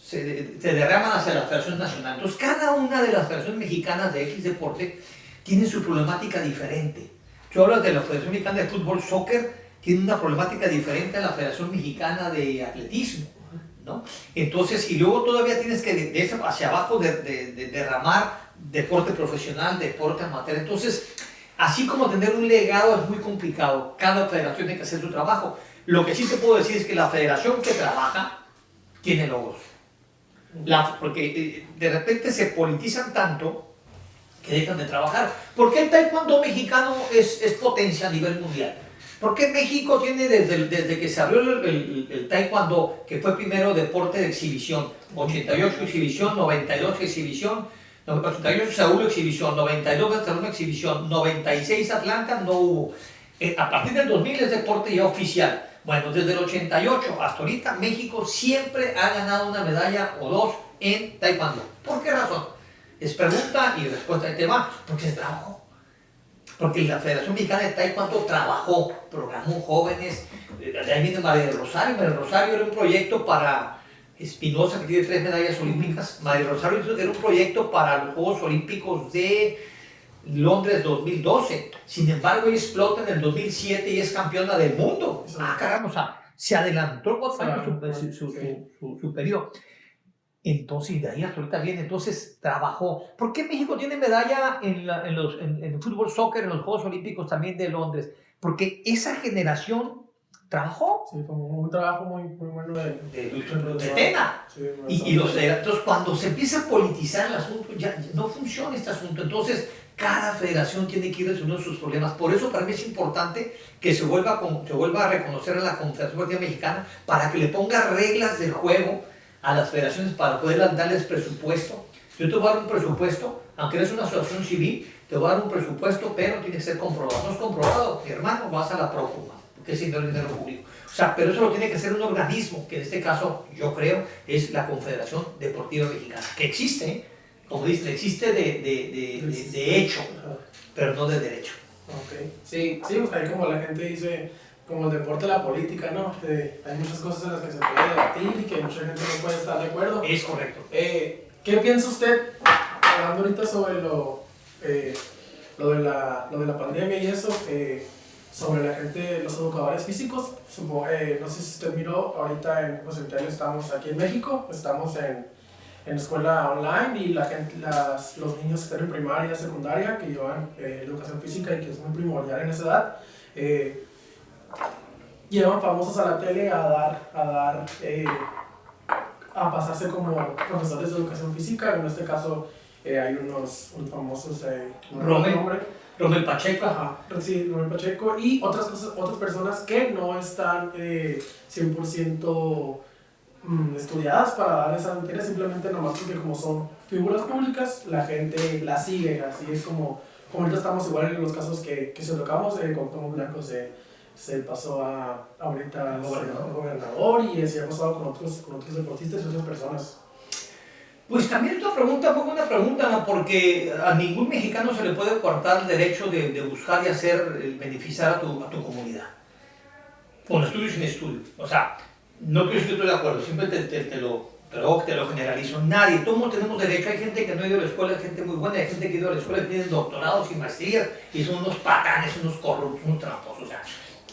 S2: se derraman hacia la Federación Nacional. Entonces, cada una de las federaciones mexicanas de X deporte tiene su problemática diferente. Tú hablas de la Federación Mexicana de Fútbol, Soccer, tiene una problemática diferente a la Federación Mexicana de Atletismo, ¿no? Entonces, y luego todavía tienes que de eso hacia abajo derramar deporte profesional, deporte amateur. Entonces, así como tener un legado es muy complicado, cada federación tiene que hacer su trabajo. Lo que sí te puedo decir es que la federación que trabaja tiene logros. Porque de repente se politizan tanto que dejan de trabajar. ¿Por qué el taekwondo mexicano es potencia a nivel mundial? ¿Por qué México tiene desde que se abrió el taekwondo, que fue primero deporte de exhibición, 88 exhibición, 92 exhibición, 88 Seúl exhibición, 92 Barcelona exhibición, 96 Atlanta no hubo. A partir del 2000 es deporte ya oficial. Bueno, desde el 88 hasta ahorita México siempre ha ganado una medalla o dos en taekwondo. ¿Por qué razón? Es pregunta y respuesta del tema, porque se trabajó. Porque la Federación Mexicana de Taekwondo trabajó, programó jóvenes, de ahí viene María del Rosario. María del Rosario era un proyecto para Espinosa, que tiene 3 medallas olímpicas. María del Rosario era un proyecto para los Juegos Olímpicos de Londres 2012. Sin embargo, ella explota en el 2007 y es campeona del mundo. Caramba, o sea, se adelantó 4 años su periodo. Entonces, de ahí hasta ahorita viene, entonces trabajó. ¿Por qué México tiene medalla en fútbol, soccer, en los Juegos Olímpicos también de Londres? Porque esa generación trabajó.
S1: Sí, fue un trabajo muy bueno
S2: de Tena. Sí, entonces, cuando se empieza a politizar el asunto, ya no funciona este asunto. Entonces, cada federación tiene que ir resolviendo sus problemas. Por eso, para mí es importante que se vuelva a reconocer a la Confederación Deportiva Mexicana para que le ponga reglas del juego a las federaciones para poder darles presupuesto. Yo te voy a dar un presupuesto, aunque eres una asociación civil, te voy a dar un presupuesto, pero tiene que ser comprobado. No es comprobado, mi hermano, vas a la próxima, porque es dinero público. O sea, pero eso lo tiene que hacer un organismo, que en este caso yo creo es la Confederación Deportiva Mexicana, que existe, como dicen, existe de hecho, pero no de derecho.
S1: Okay. Sí, pues ahí como la gente dice, como el deporte de la política, ¿no? Hay muchas cosas en las que se puede debatir y que mucha gente no puede estar de acuerdo.
S2: Es correcto.
S1: ¿Qué piensa usted, hablando ahorita sobre lo de la pandemia y eso, sobre la gente, los educadores físicos? No sé si usted miró, ahorita en estamos aquí en México, estamos en escuela online y la gente, los niños que están en primaria, secundaria, que llevan educación física y que es muy primordial en esa edad, llevan famosos a la tele a pasarse como profesores de educación física. En este caso hay unos famosos,
S2: Rommel Pacheco.
S1: Ajá, sí, Rommel Pacheco y otras personas que no están 100% estudiadas para dar esa materia, simplemente nomás porque como son figuras públicas, la gente las sigue. Así es como ahorita estamos igual en los casos que se tocamos. Cuauhtémoc Blanco se pasó ahorita al gobernador y se ha pasado con otros deportistas y otras personas.
S2: Pues también esta pregunta fue una pregunta, ¿no? Porque a ningún mexicano se le puede cortar el derecho de buscar y beneficiar a tu comunidad. Con estudio y sin estudio. O sea, no quiero decir que estoy de acuerdo, siempre te lo generalizo. Nadie, todos tenemos derecho. Hay gente que no ha ido a la escuela, hay gente muy buena, hay gente que ha ido a la escuela y tienen doctorados y maestrías y son unos patanes, unos corruptos, unos tramposos. O sea,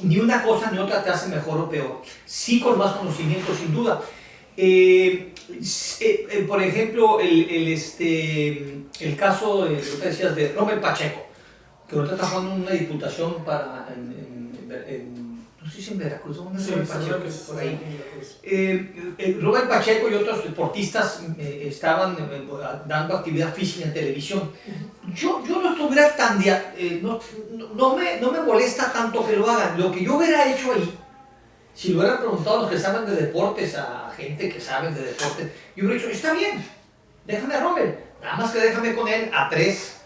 S2: ni una cosa ni otra te hace mejor o peor. Sí, con más conocimiento, sin duda. Por ejemplo, el caso de lo que decías de Rommel Pacheco, que ahorita está jugando una diputación no sé si en Veracruz, ¿dónde
S1: sí,
S2: Pacheco? Por ahí. Rommel Pacheco y otros deportistas estaban dando actividad física en televisión. Yo no estuviera tan... no me molesta tanto que lo hagan. Lo que yo hubiera hecho ahí, si lo hubieran preguntado a los que saben de deportes, a gente que sabe de deportes, yo hubiera dicho, está bien, déjame a Rommel, nada más que déjame con él a tres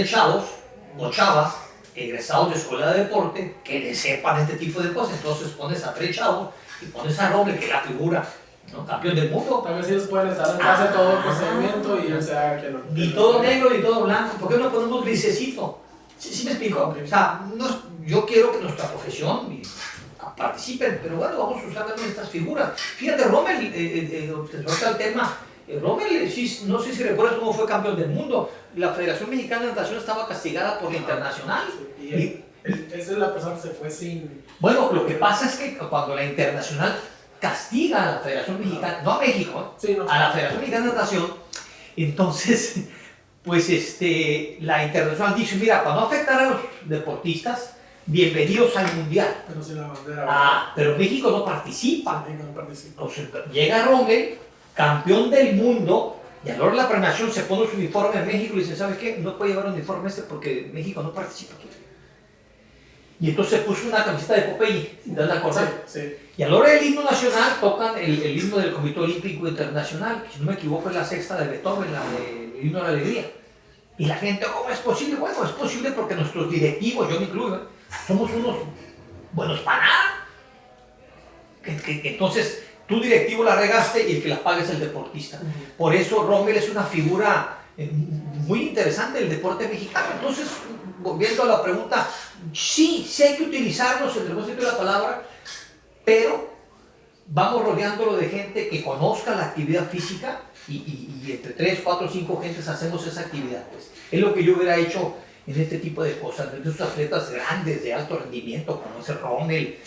S2: chavos o chavas egresados de escuela de deporte que le sepan este tipo de cosas. Entonces pones a 3 chavos y pones a Rommel, que es la figura, ¿no? Campeón del mundo.
S1: Tal vez ellos pueden estar en casa todo el procedimiento y él sea que no.
S2: Ni todo negro ni todo blanco. ¿Por qué no ponemos grisecito? ¿Sí me explico?
S1: Okay.
S2: O sea, yo quiero que nuestra profesión participen, pero bueno, vamos a usar también estas figuras. Fíjate, Rommel, te suelta el tema. Rommel, no sé si recuerdas cómo fue campeón del mundo. La Federación Mexicana de Natación estaba castigada por la Internacional.
S1: Y esa es la persona que se fue sin...
S2: Bueno, lo que pasa es que cuando la Internacional castiga a la Federación Mexicana, no a México,
S1: sí, no.
S2: a la Federación Mexicana de Natación, entonces, pues la Internacional dice, mira, para no afectar a los deportistas, bienvenidos al Mundial.
S1: Pero sin la bandera.
S2: Pero México no participa.
S1: Sí, México no participa.
S2: Entonces, llega Rommel, campeón del mundo, y a la hora de la premiación se pone su uniforme en México y dice, ¿sabes qué? No puede llevar un uniforme porque México no participa aquí. Y entonces puso una camiseta de Popeye, ¿te das acordar?
S1: Sí.
S2: Y a la hora del himno nacional tocan el himno del Comité Olímpico Internacional, que si no me equivoco es la sexta de Beethoven, el himno de la alegría. Y la gente, ¿cómo es posible? Bueno, es posible porque nuestros directivos, yo me incluyo, somos unos buenos para nada. Entonces, tú directivo la regaste y el que la paga es el deportista. Por eso Rommel es una figura muy interesante del deporte mexicano. Entonces, volviendo a la pregunta, sí hay que utilizarlos, entre más de la palabra, pero vamos rodeándolo de gente que conozca la actividad física y entre 3, 4, 5 gentes hacemos esa actividad. Pues. Es lo que yo hubiera hecho en este tipo de cosas, de esos atletas grandes de alto rendimiento, como ese Rommel,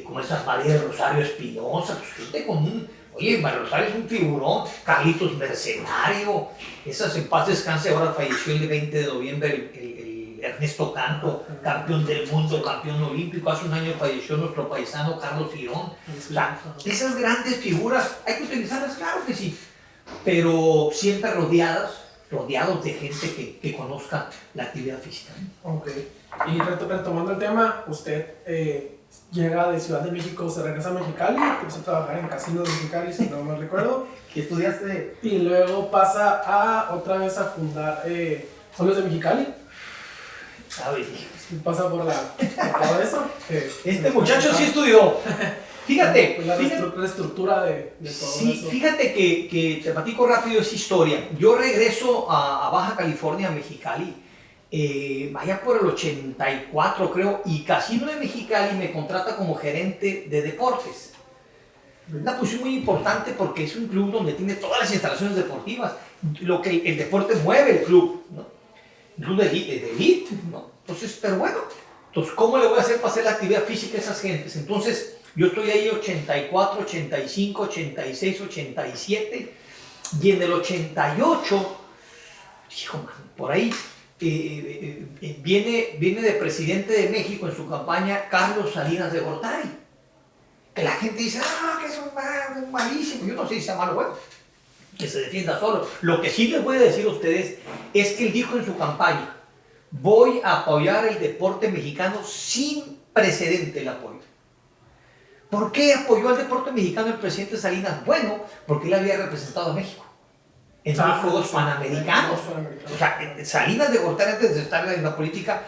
S2: como esa María Rosario Espinosa, pues gente con oye, María Rosario es un figurón, Carlitos Mercenario, esas en paz descanse, ahora falleció el 20 de noviembre el Ernesto Canto, campeón del mundo, campeón olímpico, hace un año falleció nuestro paisano Carlos Girón. O sea, esas grandes figuras, hay que utilizarlas, claro que sí, pero siempre rodeados de gente que conozca la actividad física.
S1: Ok. Y retomando el tema, usted llega de Ciudad de México, se regresa a Mexicali, empezó a trabajar en Casino de Mexicali, si no mal recuerdo.
S3: ¿Qué estudiaste?
S1: Y luego pasa otra vez a fundar Soles de Mexicali.
S2: ¿Sabes?
S1: Pasa por todo eso.
S2: Este muchacho sí estudió. Fíjate,
S1: la estructura de todo
S2: sí,
S1: eso.
S2: Fíjate que te platico rápido esa historia. Yo regreso a Baja California, a Mexicali, vaya por el 84 creo, y Casino de Mexicali me contrata como gerente de deportes. Una posición muy importante porque es un club donde tiene todas las instalaciones deportivas, lo que el deporte mueve el club, ¿no? Un club de elite, ¿no? Entonces, pero bueno, entonces, ¿cómo le voy a hacer para hacer la actividad física a esas gentes? Entonces, yo estoy ahí 84, 85, 86, 87 Y en el 88, hijo, man, por ahí, viene de presidente de México en su campaña Carlos Salinas de Gortari. Que la gente dice, que es un malísimo. Yo no sé si sea malo o bueno, que se defienda solo. Lo que sí les voy a decir a ustedes es que él dijo en su campaña, voy a apoyar el deporte mexicano sin precedente el apoyo. ¿Por qué apoyó al deporte mexicano el presidente Salinas? Bueno, porque él había representado a México en los Juegos Panamericanos. O sea, Salinas de Gortari, antes de estar en la política,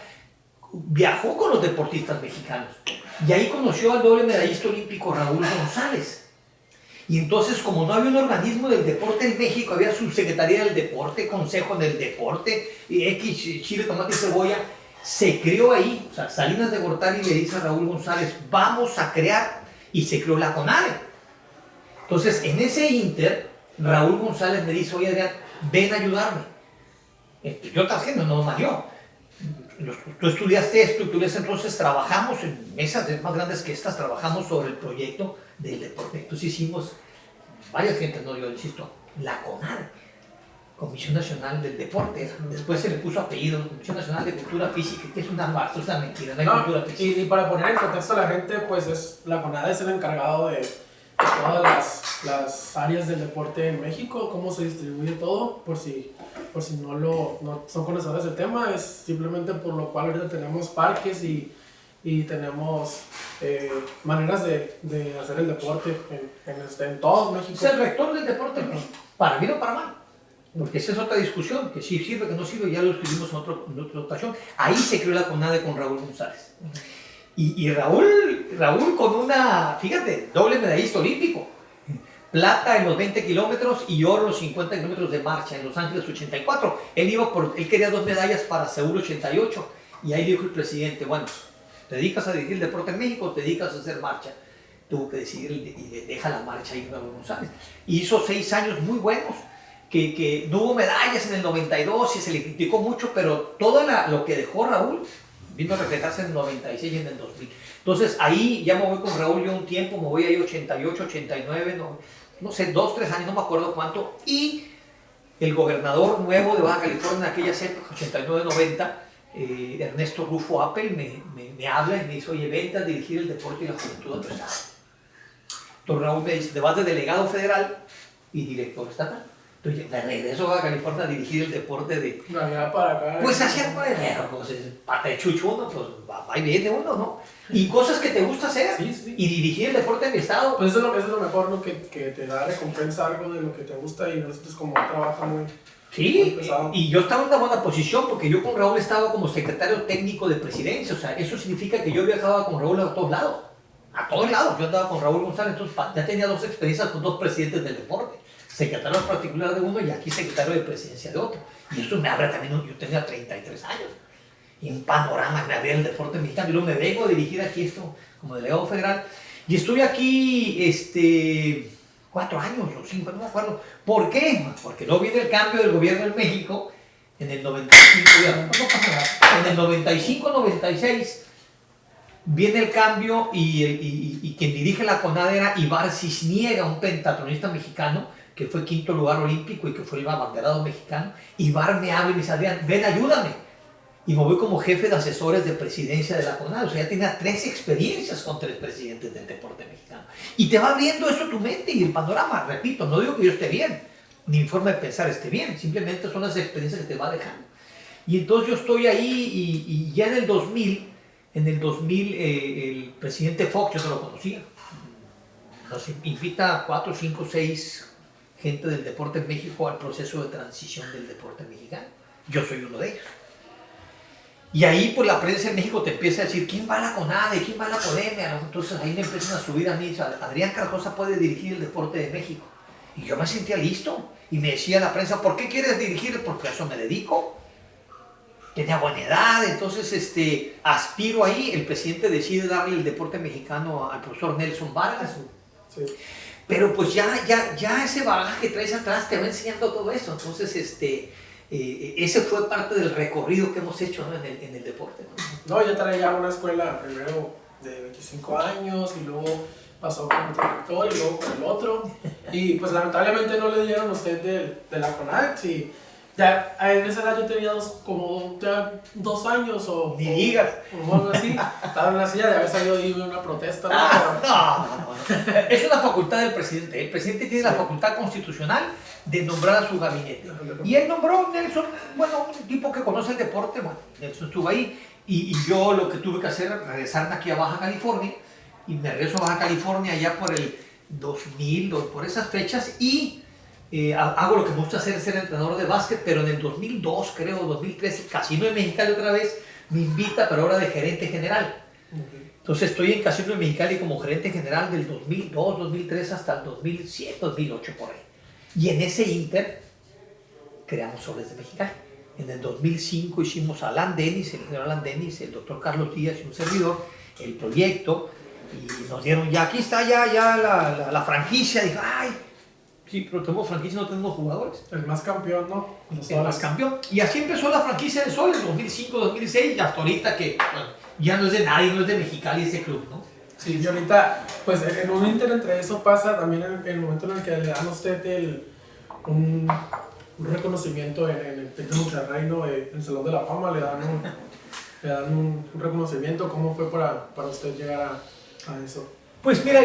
S2: viajó con los deportistas mexicanos. Y ahí conoció al doble medallista olímpico Raúl González. Y entonces, como no había un organismo del deporte en México, había subsecretaría del deporte, consejo del deporte, X, chile, tomate y cebolla, se creó ahí. O sea, Salinas de Gortari le dice a Raúl González, vamos a crear, y se creó la CONADE. Entonces, en ese inter, Raúl González me dice, oye Adrián, ven a ayudarme. Yo trabajé, no más yo. Tú estudiaste esto, entonces trabajamos en mesas más grandes que estas, trabajamos sobre el proyecto del deporte. Entonces hicimos, varias gentes, no yo insisto, la CONADE, Comisión Nacional del Deporte. Después se le puso apellido, Comisión Nacional de Cultura Física, que es una farsa, es una mentira, no hay cultura física.
S1: Y para poner en contexto a la gente, pues la CONADE es el encargado de todas las áreas del deporte en México, cómo se distribuye todo, por si no son conocedores del tema, es simplemente por lo cual ahorita tenemos parques y tenemos maneras de hacer el deporte en todo México.
S2: Es el rector del deporte, para bien o para mal. Porque esa es otra discusión, que si sirve, que no sirve, ya lo escribimos en otra ocasión. Ahí se creó la CONADE con Raúl González. Y Raúl con una, fíjate, doble medallista olímpico. Plata en los 20 kilómetros y oro en los 50 kilómetros de marcha en Los Ángeles 84. Él quería 2 medallas para Seúl 88. Y ahí dijo el presidente, bueno, ¿te dedicas a dirigir el deporte en México o te dedicas a hacer marcha? Tuvo que decidir y deja la marcha ahí Raúl González. Y hizo 6 años muy buenos. Que no hubo medallas en el 92 y se le criticó mucho, pero todo lo que dejó Raúl vino a reflejarse en el 96 y en el 2000. Entonces ahí ya me voy con Raúl yo un tiempo, me voy ahí 88, 89, no sé, 2, 3 años, no me acuerdo cuánto, y el gobernador nuevo de Baja California en aquellas épocas, 89, 90, Ernesto Rufo Appel, me habla y me dice, oye, vente a dirigir el deporte y la juventud al estado. Entonces Raúl me dice, te vas de delegado federal y director estatal. Entonces me regreso a Baja California a dirigir el deporte de...
S1: allá para acá.
S2: Pues hacia pues pata de chucho uno, pues va y viene uno, ¿no? Y cosas que te gusta hacer.
S1: Sí.
S2: Y dirigir el deporte de mi estado.
S1: Pues eso es lo mejor, ¿no? Que te da recompensa algo de lo que te gusta y nosotros como trabaja muy...
S2: Sí, y yo estaba en una buena posición porque yo con Raúl estaba como secretario técnico de presidencia. O sea, eso significa que yo viajaba con Raúl a todos lados. A todos lados. Yo andaba con Raúl González, entonces ya tenía 2 experiencias con 2 presidentes del deporte. Secretario particular de uno y aquí secretario de presidencia de otro. Y eso me abre también, yo tenía 33 años. Y un panorama me abría el deporte mexicano. Y luego me vengo a dirigir aquí esto como delegado federal. Y estuve aquí 4 años o 5, no me acuerdo. ¿Por qué? Porque luego viene el cambio del gobierno en México en el 95, no pasa nada. En el 95-96 viene el cambio y quien dirige la CONADE era Ibar Cisniega, un pentathlonista mexicano que fue 5º lugar olímpico y que fue el abanderado mexicano. Ibar me habla y me dice, Adrián, ven, ayúdame. Y me voy como jefe de asesores de presidencia de la CONADE. O sea, ya tenía 3 experiencias con 3 presidentes del deporte mexicano. Y te va abriendo eso tu mente y el panorama. Repito, no digo que yo esté bien, ni mi forma de pensar esté bien. Simplemente son las experiencias que te va dejando. Y entonces yo estoy ahí y ya en el 2000, el presidente Fox, yo no lo conocía, nos invita a 4, 5, 6 gente del deporte en México al proceso de transición del deporte mexicano. Yo soy uno de ellos. Y ahí pues la prensa en México te empieza a decir, ¿quién va a la CONADE? ¿Quién va a la Academia? Entonces ahí me empiezan a subir a mí, Adrián Carcosa puede dirigir el deporte de México. Y yo me sentía listo. Y me decía la prensa, ¿por qué quieres dirigir? Porque a eso me dedico. Tenía buena edad, entonces aspiro ahí. El presidente decide darle el deporte mexicano al profesor Nelson Vargas.
S1: Sí.
S2: Pero pues ya ese bagaje que traes atrás te va enseñando todo eso. Entonces, ese fue parte del recorrido que hemos hecho, ¿no? en el deporte, ¿no?
S1: No, yo traía una escuela primero de 25 años y luego pasó con otro director y luego con el otro. Y pues lamentablemente no le dieron a usted de la CONADE. Y ya en esa edad yo tenía como 2 años o algo así. Estaba en la silla de haber salido de una protesta.
S2: No. Es una facultad del presidente. El presidente tiene la facultad constitucional de nombrar a su gabinete. Y él nombró a Nelson, bueno, un tipo que conoce el deporte. Bueno, Nelson estuvo ahí. Y yo lo que tuve que hacer era regresarme aquí a Baja California. Y me regreso a Baja California ya por el 2000 o por esas fechas. Y hago lo que me gusta hacer, es ser entrenador de básquet, pero en el 2002, creo, 2003, Casino de Mexicali otra vez me invita, pero ahora de gerente general. Entonces estoy en Casino de Mexicali como gerente general del 2002, 2003 hasta el 2007, 2008 por ahí. Y en ese inter creamos Soles de Mexicali. En el 2005 hicimos a Alan Dennis, el ingeniero Alan Dennis, el doctor Carlos Díaz y un servidor, el proyecto, y nos dieron ya, aquí está ya la franquicia. Dije, ay, sí, pero tenemos franquicia, no tenemos jugadores.
S1: El más campeón, ¿no?
S2: El más campeón. Y así empezó la franquicia de Soles, 2005, 2006, y hasta ahorita que bueno, ya no es de nadie, no es de Mexicali ese club, ¿no?
S1: Sí, y ahorita, pues en un inter entre eso pasa también en el momento en el que le dan a usted un reconocimiento en el TEC de Monterrey, ¿no? En el Salón de la Fama le dan un reconocimiento. ¿Cómo fue para usted llegar a eso?
S2: Pues mira,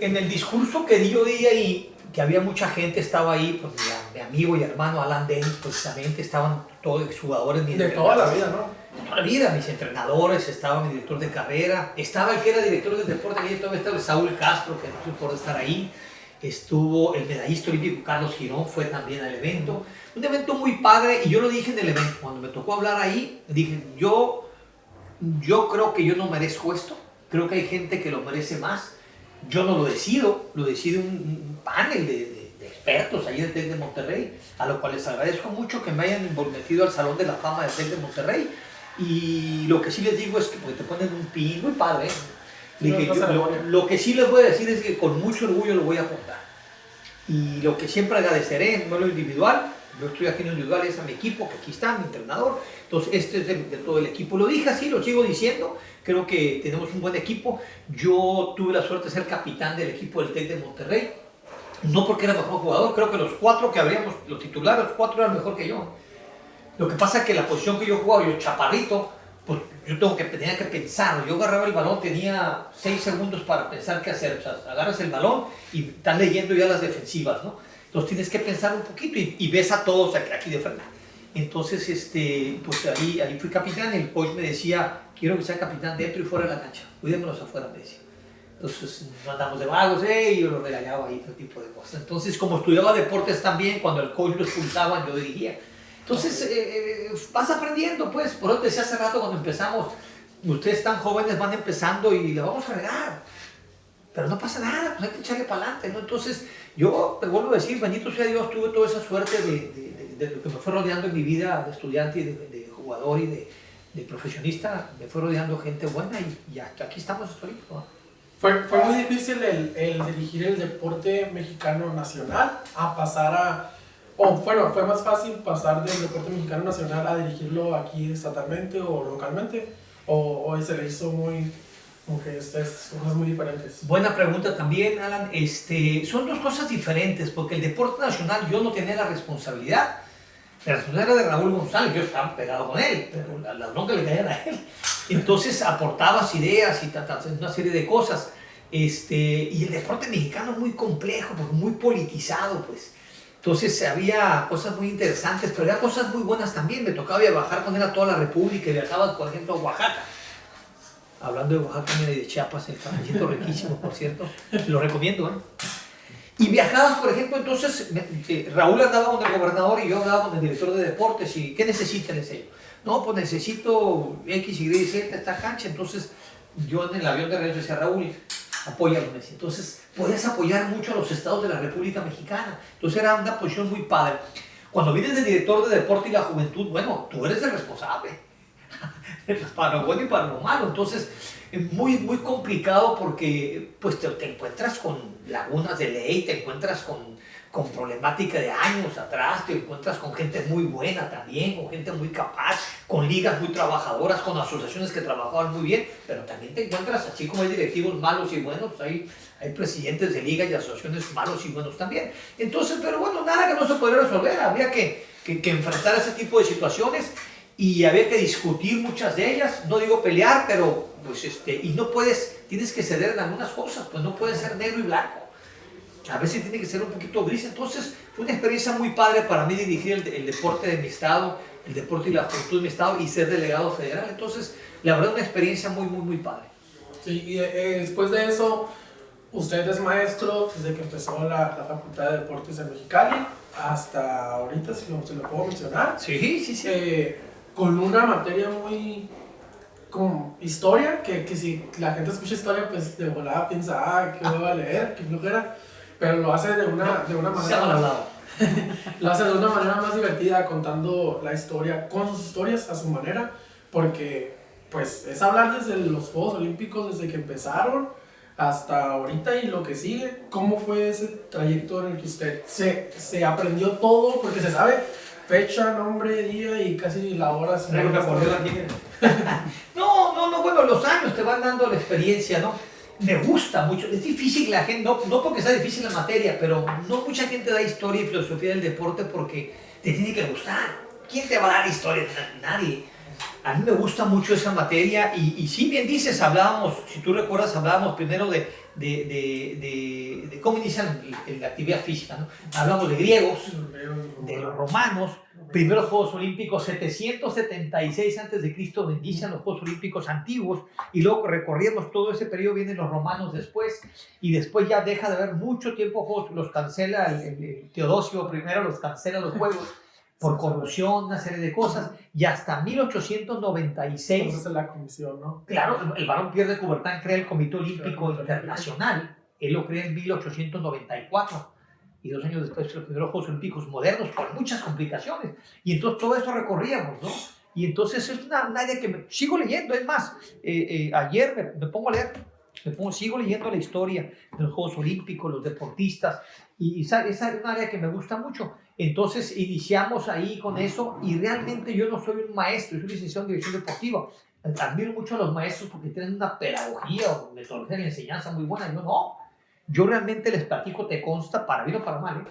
S2: en el discurso que yo di ahí, que había mucha gente, estaba ahí, pues mi amigo y hermano Alan Dennis, precisamente, estaban todos los jugadores.
S1: De toda la vida, ¿no?
S2: De toda la vida, mis entrenadores, estaba mi director de carrera, estaba el que era director del deporte, que todavía estaba Saúl Castro, que no se puede estar ahí, estuvo el medallista olímpico Carlos Girón, fue también al evento, un evento muy padre, y yo lo dije en el evento, cuando me tocó hablar ahí, dije, yo creo que yo no merezco esto, creo que hay gente que lo merece más. Yo no lo decido, lo decide un panel de expertos ahí del TEC de Monterrey, a lo cual les agradezco mucho que me hayan metido al Salón de la Fama del TEC de Monterrey. Y lo que sí les digo es que, porque te ponen un pin muy padre, lo que sí les voy a decir es que con mucho orgullo lo voy a aportar. Y lo que siempre agradeceré, no lo individual, yo estoy aquí en lo individual, es a mi equipo, que aquí está, mi entrenador. Entonces, este es de todo el equipo. Lo dije así, lo sigo diciendo. Creo que tenemos un buen equipo. Yo tuve la suerte de ser capitán del equipo del TEC de Monterrey. No porque era mejor jugador, creo que los 4 que habríamos, los titulares, los 4 eran mejor que yo. Lo que pasa es que la posición que yo jugaba, yo chaparrito, pues yo tenía que pensar. Yo agarraba el balón, tenía 6 segundos para pensar qué hacer. O sea, agarras el balón y estás leyendo ya las defensivas, ¿no? Entonces tienes que pensar un poquito y ves a todos aquí de frente. Entonces, pues ahí fui capitán. El coach me decía, quiero que sea capitán dentro y fuera de la cancha. Cuidémonos afuera, me decía. Entonces, no andamos de vagos, y yo lo regañaba ahí, todo tipo de cosas. Entonces, como estudiaba deportes también, cuando el coach lo expulsaban, yo dirigía. Entonces, vas aprendiendo, pues. Por eso te decía hace rato cuando empezamos, ustedes tan jóvenes van empezando y la vamos a regar. Pero no pasa nada, pues hay que echarle para adelante, ¿no? Entonces, yo te vuelvo a decir, bendito sea Dios, tuve toda esa suerte de lo que me fue rodeando en mi vida de estudiante y de jugador y de profesionista. Me fue rodeando gente buena y hasta aquí estamos hasta ahorita, ¿no?
S1: Fue muy difícil el dirigir el deporte mexicano nacional a pasar fue más fácil pasar del deporte mexicano nacional a dirigirlo aquí estatalmente o localmente, o se le hizo muy, como que son cosas muy diferentes.
S2: Buena pregunta también, Alan. Son 2 cosas diferentes, porque el deporte nacional yo no tenía la responsabilidad. La responsabilidad era de Raúl González, yo estaba pegado con él, pero las broncas le caían a él. Entonces aportabas ideas y una serie de cosas. Y el deporte mexicano es muy complejo, muy politizado, pues. Entonces había cosas muy interesantes, pero había cosas muy buenas también. Me tocaba viajar con él a toda la República y viajaba, por ejemplo, a Oaxaca. Hablando de Oaxaca y de Chiapas, el cafecito riquísimo, por cierto. Lo recomiendo, ¿eh? Y viajabas, por ejemplo, entonces Raúl andaba con el gobernador y yo andaba con el director de deportes. ¿Y qué necesitan ese ellos? No, pues necesito X, Y, Z, esta cancha. Entonces yo en el avión de regreso decía, Raúl, apóyalo. Entonces podías apoyar mucho a los estados de la República Mexicana. Entonces era una posición muy padre. Cuando vienes de director de deporte y la juventud, bueno, tú eres el responsable. Para lo bueno y para lo malo. Entonces muy, muy complicado porque pues te encuentras con lagunas de ley, te encuentras con problemática de años atrás, te encuentras con gente muy buena también, con gente muy capaz, con ligas muy trabajadoras, con asociaciones que trabajaban muy bien, pero también te encuentras, así como hay directivos malos y buenos, hay presidentes de ligas y asociaciones malos y buenos también. Entonces, pero bueno, nada que no se podría resolver, había que enfrentar ese tipo de situaciones y había que discutir muchas de ellas, no digo pelear, pero pues y no puedes, tienes que ceder en algunas cosas, pues no puede ser negro y blanco. A veces tiene que ser un poquito gris. Entonces fue una experiencia muy padre para mí dirigir el deporte de mi estado, el deporte y la juventud de mi estado y ser delegado federal. Entonces, la verdad, una experiencia muy, muy, muy padre.
S1: Sí, y después de eso, usted es maestro desde que empezó la Facultad de Deportes en Mexicali hasta ahorita, si lo puedo mencionar.
S2: Sí, sí, sí.
S1: Con una materia muy como historia, que si la gente escucha historia, pues de volada piensa, ¿qué voy a leer? ¿Qué flojera? Pero lo hace de una manera lo hace de una manera más divertida, contando la historia con sus historias a su manera, porque pues es hablar desde los Juegos Olímpicos, desde que empezaron hasta ahorita y lo que sigue. ¿Cómo fue ese trayecto en el que usted se aprendió todo? Porque se sabe fecha, nombre, día y casi la hora.
S2: No, bueno, los años te van dando la experiencia, ¿no? Me gusta mucho, es difícil la gente, no porque sea difícil la materia, pero no mucha gente da historia y filosofía del deporte porque te tiene que gustar. ¿Quién te va a dar historia? Nadie. A mí me gusta mucho esa materia y sí, bien dices, hablábamos, si tú recuerdas, hablábamos primero de cómo inician la actividad física, ¿no? Hablamos de griegos, de los romanos, primeros Juegos Olímpicos, 776 a.C. inician los Juegos Olímpicos antiguos y luego recorrimos todo ese periodo, vienen los romanos después y después ya deja de haber mucho tiempo Juegos, los cancela el Teodosio I, los cancela los Juegos por corrupción, una serie de cosas, y hasta 1896...
S1: Entonces la comisión, ¿no?
S2: Claro, el barón Pierre de Coubertin crea el Comité Olímpico Internacional, él lo crea en 1894, y 2 años después los primeros Juegos Olímpicos modernos, con muchas complicaciones, y entonces todo eso recorríamos, ¿no? Y entonces es una área que sigo leyendo, es más, ayer me pongo a leer, sigo leyendo la historia de los Juegos Olímpicos, los deportistas, y esa es un área que me gusta mucho. Entonces iniciamos ahí con eso y realmente yo no soy un maestro, soy licenciado en dirección deportiva. Admiro mucho a los maestros porque tienen una pedagogía o metodología de enseñanza muy buena. Yo no. Yo realmente les platico, te consta, para bien o para mal, ¿eh?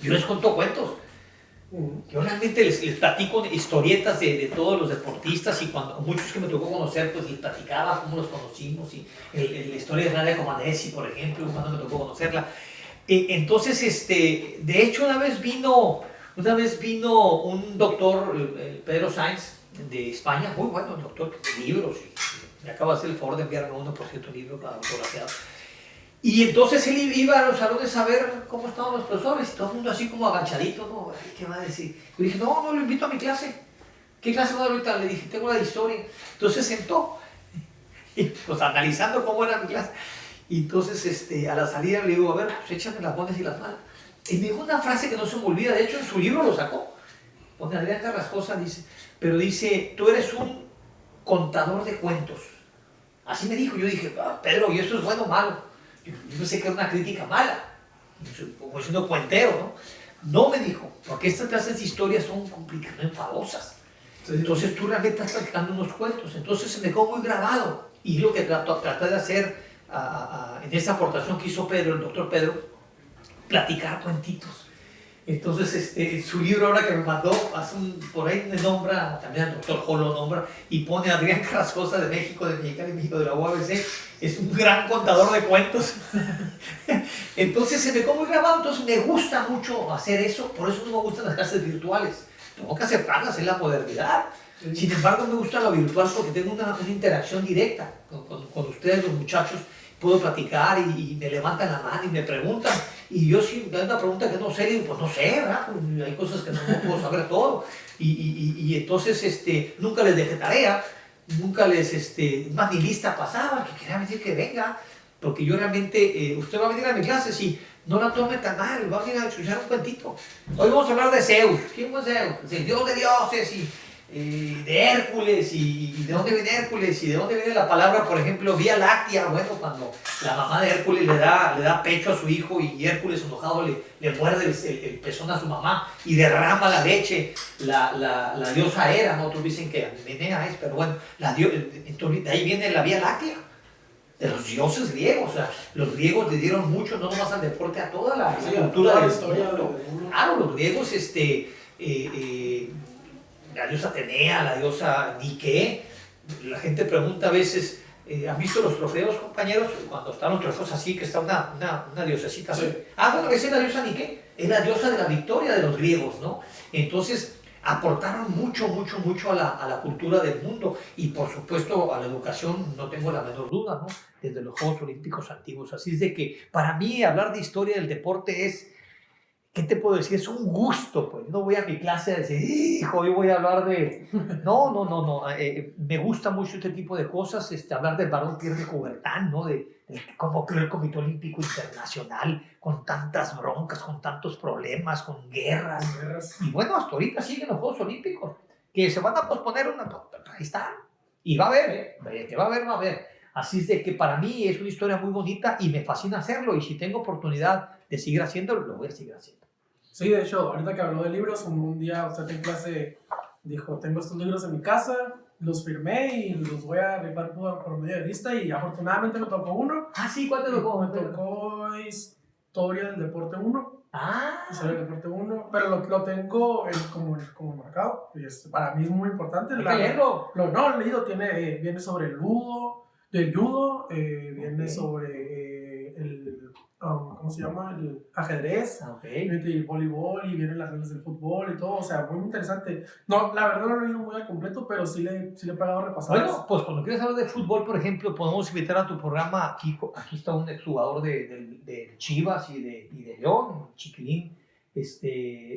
S2: Yo les cuento cuentos. Yo realmente les platico historietas de todos los deportistas y cuando muchos que me tocó conocer, pues les platicaba cómo los conocimos y la historia de Nadia Comaneci, por ejemplo, cuando me tocó conocerla. Entonces, de hecho, una vez vino un doctor, Pedro Sainz, de España, muy bueno, el doctor de libros, y me acaba de hacer el favor de enviarme uno, por cierto, libro para autografiado. Y entonces él iba a los salones a ver cómo estaban los profesores, y todo el mundo así como agachadito, ¿no? ¿Qué va a decir? Yo dije, no, lo invito a mi clase. ¿Qué clase va a dar ahorita? Le dije, tengo la de historia. Entonces se sentó, y, pues analizando cómo era mi clase. Y entonces a la salida le digo, a ver, pues échame las buenas y las malas. Y me dijo una frase que no se me olvida, de hecho en su libro lo sacó. Donde Adrián Carrascosa dice, tú eres un contador de cuentos. Así me dijo, yo dije, Pedro, ¿y eso es bueno o malo? Yo pensé que era una crítica mala, como siendo cuentero, ¿no? No, me dijo, porque estas clases de historias son complicadas, enfadosas. Entonces tú realmente estás practicando unos cuentos. Entonces se me quedó muy grabado. Y lo que traté de hacer en esa aportación que hizo Pedro, el doctor Pedro, platicar cuentitos. Entonces, su libro ahora que me mandó, por ahí me nombra, también al doctor Hall lo nombra, y pone a Adrián Carrascosa de México, de México, de la UABC, es un gran contador de cuentos. Entonces se me quedó muy grabado, entonces me gusta mucho hacer eso, por eso no me gustan las clases virtuales, tengo que aceptarlas, es la modernidad. Sin embargo, me gusta lo virtual porque tengo una interacción directa con ustedes, los muchachos, puedo platicar y me levantan la mano y me preguntan. Y yo si me dan una pregunta que no sé, digo, pues no sé, ¿verdad? Pues hay cosas que no puedo saber todo. Y entonces nunca les dejé tarea, nunca les, más ni lista pasaba, que quería decir que venga. Porque yo realmente, usted va a venir a mi clase, sí, no la tome tan mal, va a venir a escuchar un cuentito. Hoy vamos a hablar de Zeus. ¿Quién fue Zeus? El dios de dioses de Hércules y de dónde viene Hércules y de dónde viene la palabra, por ejemplo, Vía Láctea. Bueno, cuando la mamá de Hércules le da pecho a su hijo y Hércules enojado le muerde el pezón a su mamá y derrama la leche, la diosa Hera, ¿no? Otros dicen que Menea es, pero bueno, entonces de ahí viene la Vía Láctea. De los dioses griegos, o sea, los griegos le dieron mucho, no nomás al deporte, a toda la cultura de la historia. Claro, los griegos, la diosa Atenea, la diosa Nike. La gente pregunta a veces, ¿han visto los trofeos, compañeros? Cuando están los trofeos así, que está una diosecita.
S1: Sí.
S2: Bueno, esa es la diosa Nike, es la diosa de la victoria de los griegos, ¿no? Entonces, aportaron mucho a la cultura del mundo y por supuesto a la educación, no tengo la menor duda, ¿no? Desde los Juegos Olímpicos antiguos. Así es de que para mí hablar de historia del deporte es, ¿qué te puedo decir? Es un gusto, pues. No voy a mi clase a decir, hijo, hoy voy a hablar de... No. Me gusta mucho este tipo de cosas, hablar del Barón Pierre de Coubertin, ¿no? De cómo creó el Comité Olímpico Internacional con tantas broncas, con tantos problemas, con guerras. Y bueno, hasta ahorita siguen los Juegos Olímpicos, que se van a posponer ahí está. Y va a haber, que va a haber. Así es de que para mí es una historia muy bonita y me fascina hacerlo. Y si tengo oportunidad de seguir haciéndolo, lo voy a seguir haciendo.
S1: Sí, de hecho, ahorita que habló de libros, un día usted en clase dijo, tengo estos libros en mi casa, los firmé y los voy a rifar por medio de lista y afortunadamente me tocó uno.
S2: Sí, ¿cuál te tocó?
S1: Me tocó Historia del Deporte 1. Historia del Deporte 1, pero lo tengo como marcado. Y para mí es muy importante.
S2: ¿Hay que leerlo?
S1: No, lo he leído, viene sobre el judo, viene sobre ¿cómo se llama? El ajedrez, el voleibol y vienen las reglas del fútbol y todo, o sea, muy interesante. No, la verdad no lo he leído muy al completo, pero sí le he pagado repasar.
S2: Bueno, pues cuando quieres hablar de fútbol, por ejemplo, podemos invitar a tu programa, aquí está un exjugador de Chivas y de León, Chiquilín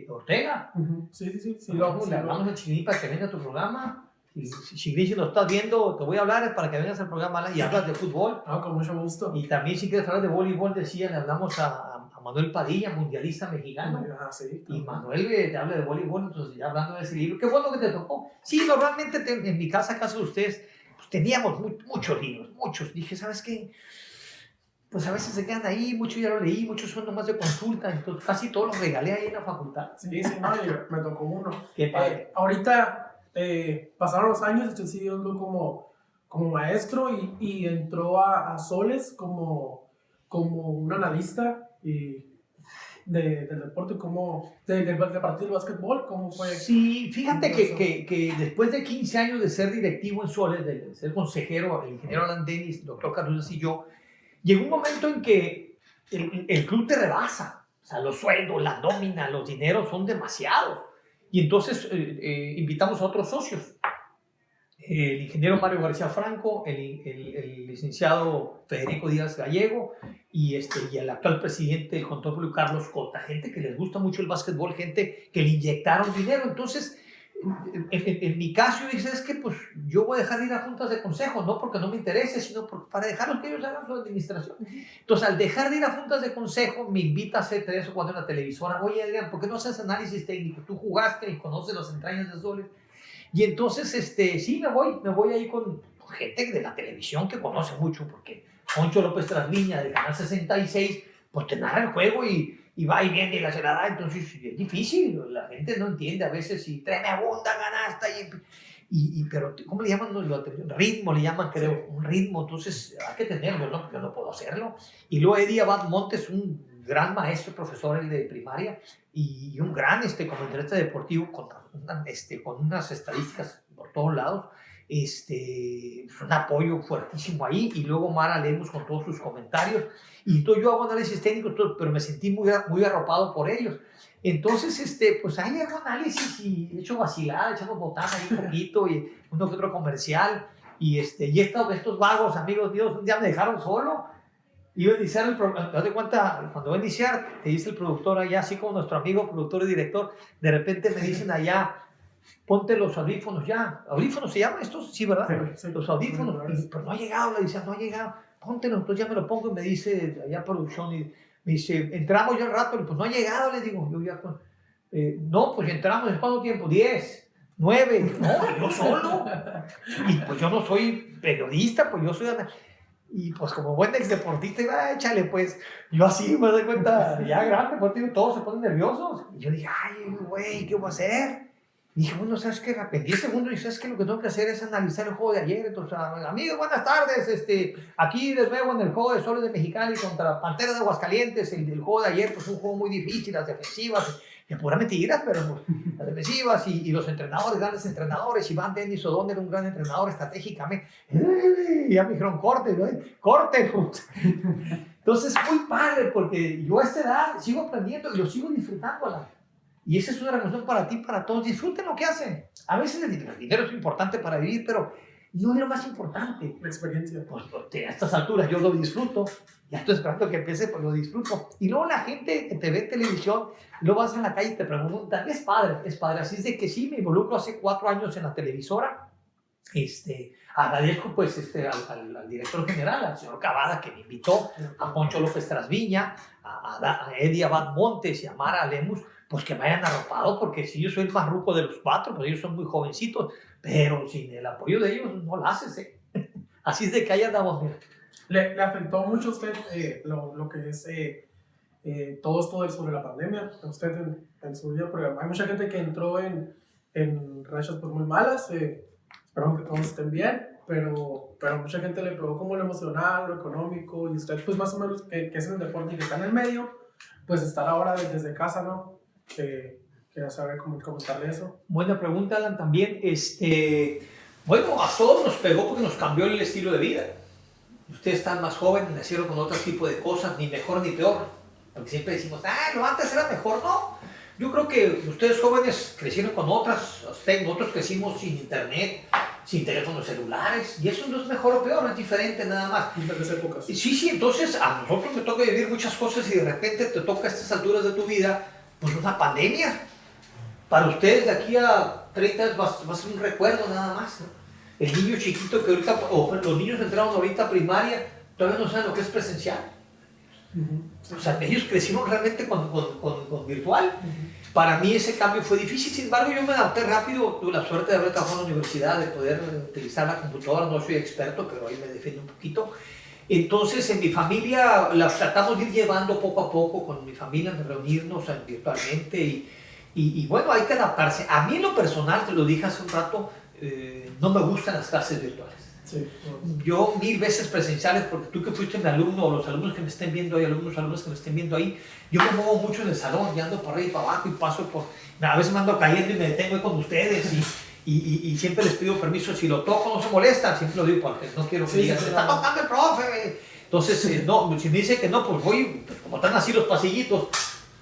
S2: Ortega.
S1: Sí.
S2: Le hablamos a Chiquilín para que venga a tu programa. Chiquilín, si lo estás viendo, te voy a hablar para que vengas al programa y hablas de fútbol.
S1: Con mucho gusto.
S2: Y también si quieres hablar de voleibol, le hablamos a Manuel Padilla, mundialista mexicano.
S1: Sí,
S2: y Manuel te habla de voleibol, entonces ya hablando de ese libro. ¿Qué fue lo que te tocó? Sí, normalmente en mi casa de ustedes, pues teníamos muchos libros, muchos. Dije, ¿sabes qué? Pues a veces se quedan ahí, muchos ya lo leí, muchos son nomás de consulta, entonces casi todos los regalé ahí en la facultad.
S1: Sí, no, me tocó uno.
S2: Qué padre.
S1: Ahorita pasaron los años, estoy siguiendo como maestro y entró a Soles como un analista del deporte, del partido de básquetbol, ¿cómo fue?
S2: Sí, fíjate que después de 15 años de ser directivo en Soles, de ser consejero, el ingeniero Alan Dennis, el doctor Carlos y yo, llegó un momento en que el club te rebasa, o sea, los sueldos, la nómina, los dineros son demasiados. Y entonces invitamos a otros socios, el ingeniero Mario García Franco, el licenciado Federico Díaz Gallego y el actual presidente del Control Público Carlos Cota, gente que les gusta mucho el básquetbol, gente que le inyectaron dinero. Entonces, en mi caso, yo dije, es que pues yo voy a dejar de ir a juntas de consejo, no porque no me interese, sino para dejarlos que ellos hagan su administración. Entonces, al dejar de ir a juntas de consejo, me invita a hacer 3 o 4 en la televisora. Oye, Adrián, ¿por qué no haces análisis técnico? Tú jugaste y conoces las entrañas de Soles. Y entonces, sí, me voy ahí con gente de la televisión que conoce mucho, porque Poncho López Trasviña, de Canal 66, pues te narra el juego y va y viene y la se la da. Entonces es difícil, la gente no entiende a veces si tremenda ganasta pero ¿cómo le llaman? Ritmo le llaman, creo, un ritmo. Entonces hay que tenerlo, ¿no? Porque yo no puedo hacerlo. Y luego Eddie Abad Montes, un gran maestro, profesor el de primaria y un gran comentarista deportivo con unas estadísticas por todos lados. Un apoyo fuertísimo ahí. Y luego Mara Lemus con todos sus comentarios. Y entonces yo hago análisis técnico, pero me sentí muy arropado por ellos. Entonces, pues ahí hago análisis y hecho vacilada, echamos botana ahí un poquito y uno que otro comercial. Y estos vagos amigos míos un día me dejaron solo. Iba a iniciar el programa, te das cuenta, cuando va a iniciar, te dice el productor allá, así como nuestro amigo productor y director, de repente me dicen allá, ponte los audífonos ya. ¿Audífonos se llaman estos? Sí, ¿verdad?
S1: Sí.
S2: Los audífonos. Pero no ha llegado, le decían, no ha llegado. Póntelo, entonces ya me lo pongo y me dice allá producción y me dice, entramos ya al rato, pues no ha llegado, le digo, yo ya no, pues entramos, ¿en cuánto tiempo? 10. 9. No, yo solo. Y pues yo no soy periodista, pues yo soy... Y pues como buen ex deportista, échale pues. Yo así me doy cuenta, ya grande, pues todos se ponen nerviosos. Y yo dije, ay, güey, ¿qué voy a hacer? Y dije, bueno, ¿sabes qué? Repentí 10 segundos y ¿sabes qué? Lo que tengo que hacer es analizar el juego de ayer. Entonces, amigos, buenas tardes. Aquí de nuevo en el juego de Soles de Mexicali contra Panteras de Aguascalientes. El juego de ayer, pues un juego muy difícil, las defensivas, que pura mentiras, pero pues, las defensivas y los entrenadores, grandes entrenadores. Iván Dennis O'Donnell era un gran entrenador estratégicamente. Y ya me dijeron, corte, ¿no? Corte. Entonces, muy padre, porque yo a esta edad sigo aprendiendo y lo sigo disfrutando. Y esa es una recomendación para ti, para todos. Disfruten lo que hacen. A veces el dinero es importante para vivir, pero no es lo más importante.
S1: La experiencia.
S2: Pues a estas alturas yo lo disfruto. Ya estoy esperando que empiece, pues lo disfruto. Y luego la gente que te ve en televisión, luego vas a la calle y te preguntan, es padre, es padre. Así es de que sí, me involucro hace 4 años en la televisora. Agradezco pues al director general, al señor Cavada, que me invitó, a Poncho López Trasviña, a Eddie Abad Montes y a Mara Lemus, pues que me hayan arropado, porque si yo soy el más ruco de los 4, pues ellos son muy jovencitos, pero sin el apoyo de ellos no lo haces, ¿eh? Así es de que ahí andamos, mira.
S1: ¿Le afectó mucho a usted lo que es todo esto sobre la pandemia? A usted en su vida, porque hay mucha gente que entró en rachas pues muy malas, esperamos que todos estén bien, pero mucha gente le pegó como lo emocional, lo económico, y usted pues más o menos que es en el deporte y que está en el medio, pues estar ahora desde casa, ¿no? Quería saber cómo comentarle eso.
S2: Buena pregunta, Alan, también. Bueno, a todos nos pegó porque nos cambió el estilo de vida. Ustedes están más jóvenes, nacieron con otro tipo de cosas, ni mejor ni peor. Porque siempre decimos, lo antes era mejor, ¿no? Yo creo que ustedes jóvenes crecieron con otras, nosotros crecimos sin internet, sin teléfonos celulares, y eso no es mejor o peor, es diferente nada más.
S1: Diferentes épocas.
S2: Sí, entonces a nosotros me toca vivir muchas cosas y de repente te toca a estas alturas de tu vida, pues una pandemia. Para ustedes de aquí a 30 años va a ser un recuerdo nada más, ¿no? El niño chiquito que ahorita, o los niños entraron ahorita a primaria, todavía no saben lo que es presencial. O sea, ellos crecieron realmente con virtual. Para mí ese cambio fue difícil, sin embargo yo me adapté rápido. Tuve la suerte de haber trabajado en la universidad, de poder utilizar la computadora. No soy experto, pero ahí me defiendo un poquito. Entonces en mi familia la tratamos de ir llevando poco a poco con mi familia, de reunirnos virtualmente y bueno, hay que adaptarse. A mí en lo personal, te lo dije hace un rato, no me gustan las clases virtuales.
S1: Sí.
S2: Yo 1000 veces presenciales, porque tú que fuiste mi alumno, o los alumnos que me estén viendo ahí, alumnos que me estén viendo ahí, yo me muevo mucho en el salón, y ando por ahí para abajo y paso por... A veces me ando cayendo y me detengo ahí con ustedes y siempre les pido permiso. Si lo toco no se molesta, siempre lo digo porque no quiero que digan, se está tocando el profe. Entonces, no, si me dice que no, pues voy, como están así los pasillitos,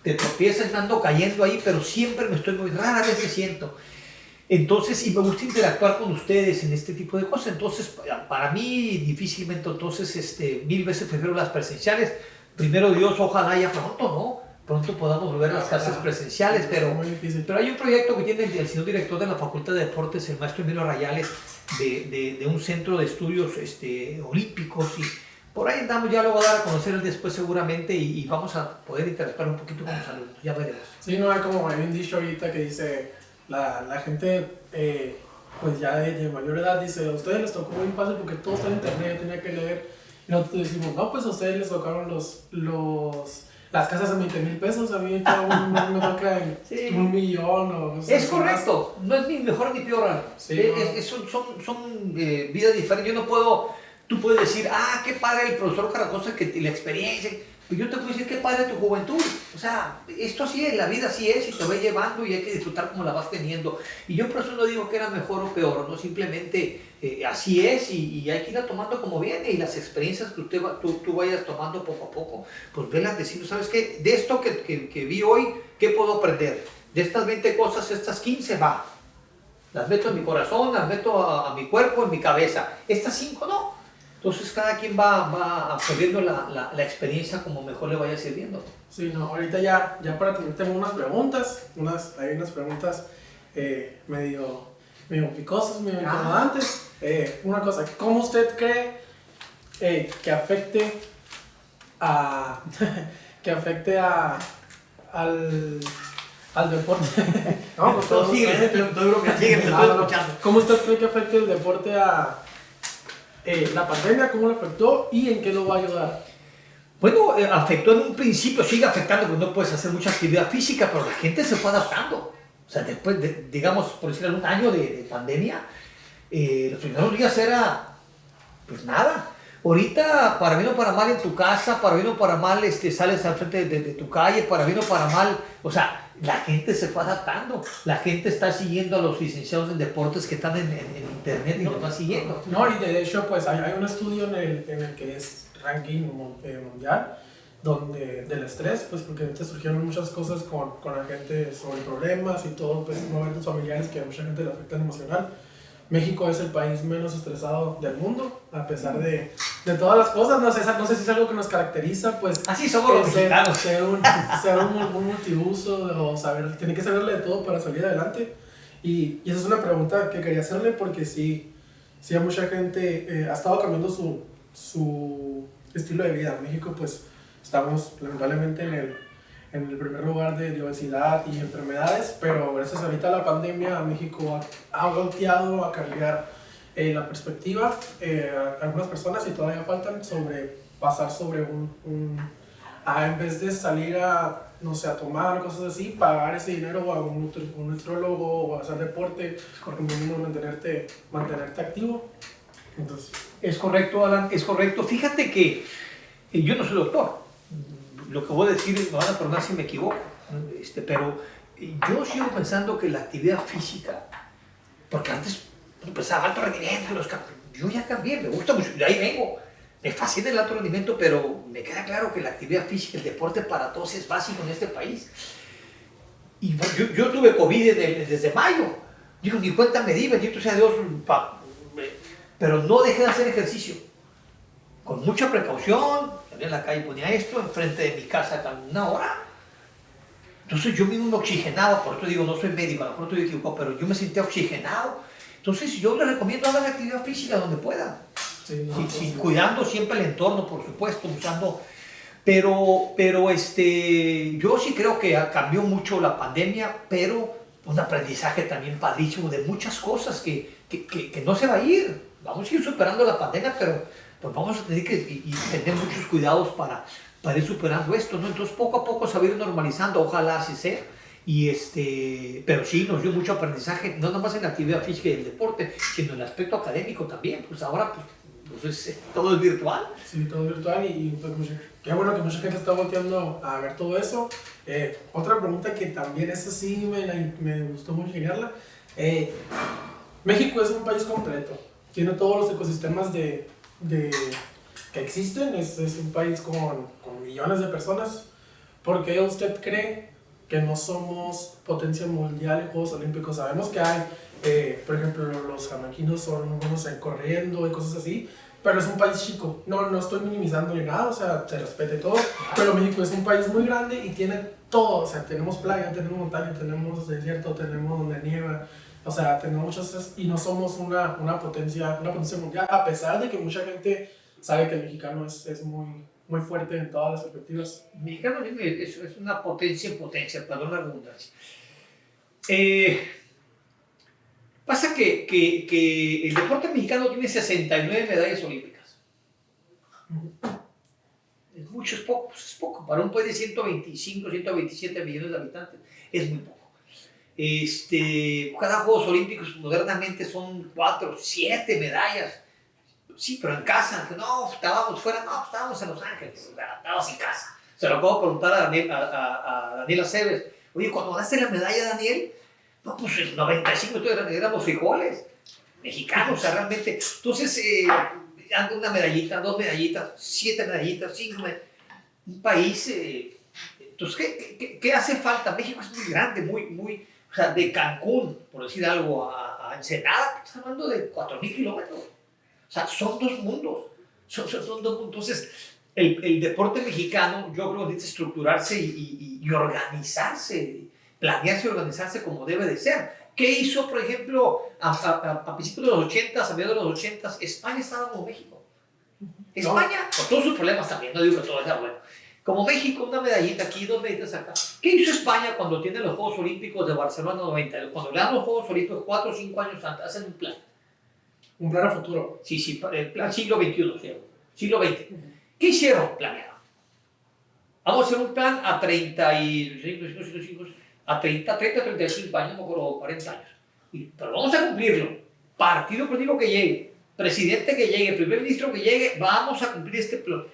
S2: te tropiezas, me ando cayendo ahí, pero siempre me estoy muy rara vez me siento. Entonces, y me gusta interactuar con ustedes en este tipo de cosas. Entonces, para mí, difícilmente, 1000 veces prefiero las presenciales. Primero Dios, ojalá ya pronto, ¿no? Pronto podamos volver a las clases presenciales, pero hay un proyecto que tiene el señor director de la Facultad de Deportes, el maestro Emilio Rayales, de un centro de estudios olímpicos, y por ahí andamos, ya lo voy a dar a conocer él después seguramente, y vamos a poder interactuar un poquito con los alumnos, ya veremos.
S1: Sí, no, hay como hay un dicho ahorita que dice... La gente, pues ya de mayor edad, dice, a ustedes les tocó muy fácil porque todo está en internet, yo tenía que leer. Y nosotros decimos, no, pues a ustedes les tocaron las casas de 20,000 pesos, a mí cada uno me toca en
S2: Sí.
S1: 1,000,000 o sea,
S2: Es correcto, no es ni mejor ni peor.
S1: Sí,
S2: son vidas diferentes. Yo no puedo, tú puedes decir, qué padre el profesor Caracosa, que la experiencia. Pues yo te puedo decir, qué padre tu juventud. O sea, esto así es, la vida así es, y te va llevando y hay que disfrutar como la vas teniendo. Y yo por eso no digo que era mejor o peor, no, simplemente así es, y hay que irla tomando como viene, y las experiencias que tú vayas tomando poco a poco, pues velas diciendo, ¿sabes qué? De esto que vi hoy, ¿qué puedo aprender? De estas 20 cosas, estas 15 va. Las meto en mi corazón, las meto a mi cuerpo, en mi cabeza. Estas 5 no. Entonces cada quien va absorbiendo la experiencia como mejor le vaya sirviendo.
S1: Sí, no, ahorita ya para terminar tengo unas preguntas, hay unas preguntas medio picosas, medio incomodantes. Una cosa, ¿cómo usted cree que afecte a al deporte. No, pues
S2: Todo
S1: todos
S2: sigue,
S1: saben.
S2: sigue, te estoy escuchando.
S1: ¿Cómo usted cree que afecte el deporte a la pandemia? ¿Cómo lo afectó y en qué lo va a ayudar?
S2: Bueno, afectó en un principio, sigue afectando porque no puedes hacer mucha actividad física, pero la gente se fue adaptando. O sea, después de, digamos, por decir un año de pandemia, los primeros días era, pues nada. Ahorita, para bien o para mal en tu casa, para bien o para mal sales al frente de tu calle, para bien o para mal, o sea, la gente se fue adaptando. La gente está siguiendo a los licenciados en deportes que están en internet y los va siguiendo.
S1: No, y de hecho, pues hay un estudio en el que es ranking mundial del estrés, pues porque te surgieron muchas cosas con la gente sobre problemas y todo, pues momentos familiares que a mucha gente le afectan emocional. México es el país menos estresado del mundo, a pesar de todas las cosas. No sé si es algo que nos caracteriza, pues.
S2: Así somos los mexicanos.
S1: Ser un multiuso, o tiene que saberle de todo para salir adelante. Y esa es una pregunta que quería hacerle, porque sí hay mucha gente, ha estado cambiando su estilo de vida. En México, pues, estamos lamentablemente en el primer lugar de obesidad y enfermedades, pero gracias ahorita a la pandemia México ha volteado a cambiar la perspectiva. Algunas personas, y todavía faltan, pasar sobre en vez de salir no sé, a tomar cosas así, pagar ese dinero a un nutrólogo o a hacer deporte, como mínimo mantenerte activo. Entonces,
S2: Es correcto, Alan, es correcto. Fíjate que yo no soy doctor. Lo que voy a decir, me van a perdonar si me equivoco, pero yo sigo pensando que la actividad física, porque antes pensaba alto rendimiento, yo ya cambié, me gusta mucho, de ahí vengo, me fascina el alto rendimiento, pero me queda claro que la actividad física, el deporte para todos es básico en este país. Y yo tuve COVID desde mayo, digo, ni cuenta me di, bendito sea Dios, pero no dejé de hacer ejercicio, con mucha precaución. En la calle ponía esto, enfrente de mi casa cada una hora. Entonces yo mismo me oxigenaba, por eso digo, no soy médico, a lo mejor estoy equivocado, pero yo me sentía oxigenado. Entonces yo les recomiendo hagan actividad física donde puedan. Sí, cuidando siempre el entorno, por supuesto, usando. Pero yo sí creo que cambió mucho la pandemia, pero un aprendizaje también padrísimo de muchas cosas que no se va a ir. Vamos a ir superando la pandemia, pero pues vamos a tener que tener muchos cuidados para ir superando esto, ¿no? Entonces poco a poco se va a ir normalizando, ojalá así sea. Pero sí, nos dio mucho aprendizaje, no nomás en la actividad física y el deporte, sino en el aspecto académico también. Pues ahora pues todo es virtual.
S1: Sí, todo es virtual y pues, qué bueno que mucha gente está volteando a ver todo eso. Otra pregunta que también esa sí me gustó mucho ingeniarla. México es un país completo, tiene todos los ecosistemas que existen, es un país con millones de personas. ¿Por qué usted cree que no somos potencia mundial en Juegos Olímpicos? Sabemos que hay, por ejemplo, los jamaiquinos son buenos corriendo y cosas así, pero es un país chico. No estoy minimizando ni nada, o sea, se respete todo, pero México es un país muy grande y tiene todo. O sea, tenemos playa, tenemos montaña, tenemos desierto, tenemos donde nieva. O sea, tenemos muchas, y no somos una potencia mundial, a pesar de que mucha gente sabe que el mexicano es muy fuerte en todas las perspectivas.
S2: El mexicano es una potencia en potencia, perdón la redundancia. Pasa que el deporte mexicano tiene 69 medallas olímpicas. Es mucho, es poco, pues es poco. Para un país de 125, 127 millones de habitantes, es muy poco. Cada Juegos Olímpicos modernamente son 4, 7 medallas. Sí, pero en casa, no, estábamos fuera, no, estábamos en Los Ángeles, estábamos en casa. Se lo puedo preguntar a Daniel Aceves. Oye, cuando ganaste la medalla, Daniel, no, pues el 95 éramos frijoles, mexicanos, o sea, realmente. Entonces, ando una medallita, 2 medallitas, 7 medallitas, 5 medallitas. Un país, entonces, ¿qué hace falta? México es muy grande, muy, o sea, de Cancún, por decir algo, a Ensenada, estás hablando de 4,000 kilómetros. O sea, son dos mundos. Son dos mundos. Entonces, el deporte mexicano, yo creo que necesita estructurarse y organizarse, planearse y organizarse como debe de ser. ¿Qué hizo, por ejemplo, a principios de los 80, a mediados de los 80, España estaba como México? España, con todos sus problemas también, no digo que todo era bueno. Como México, una medallita aquí, 2 medallitas acá. ¿Qué hizo España cuando tiene los Juegos Olímpicos de Barcelona 90? Cuando le dan los Juegos Olímpicos 4 o 5 años antes, hacen un plan.
S1: Un plan a futuro.
S2: Sí, el plan siglo XXI, ¿sí? Siglo XX. ¿Qué hicieron? Planearon. Vamos a hacer un plan a 30, 35 años, no por 40 años. Pero vamos a cumplirlo. Partido político que llegue, presidente que llegue, primer ministro que llegue, vamos a cumplir este plan.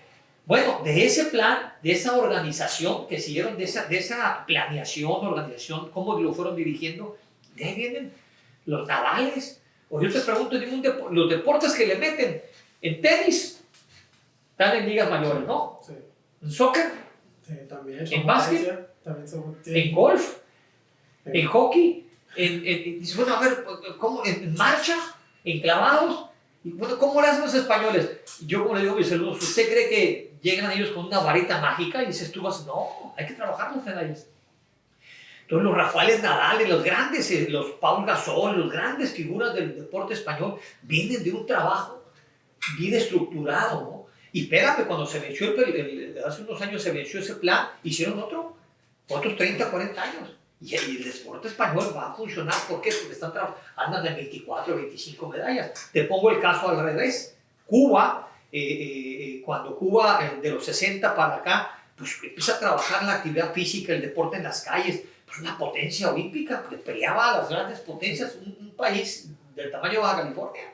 S2: Bueno, de ese plan, de esa organización que siguieron, de esa planeación, organización, cómo lo fueron dirigiendo, de ahí vienen los navales. O yo te pregunto, los deportes que le meten en tenis, están en ligas mayores, ¿no?
S1: Sí.
S2: En soccer,
S1: También.
S2: en básquet, en golf, en hockey, dice, bueno, a ver, ¿cómo? En marcha, en clavados. Y bueno, ¿cómo lo hacen los españoles? Yo, como le digo a mis alumnos, ¿usted cree que llegan ellos con una varita mágica y dices tú vas? No, hay que trabajar las medallas. Entonces los Rafael Nadal, los grandes, los Paul Gasol, los grandes figuras del deporte español vienen de un trabajo bien estructurado, ¿no? Y espérate, cuando se venció hace unos años se venció ese plan, hicieron otros 30, 40 años. Y el deporte español va a funcionar. ¿Por qué? Porque andan de 24, 25 medallas. Te pongo el caso al revés. Cuba, cuando Cuba de los 60 para acá, pues empieza a trabajar la actividad física, el deporte en las calles, pues una potencia olímpica, porque peleaba a las grandes potencias, un país del tamaño de Baja California.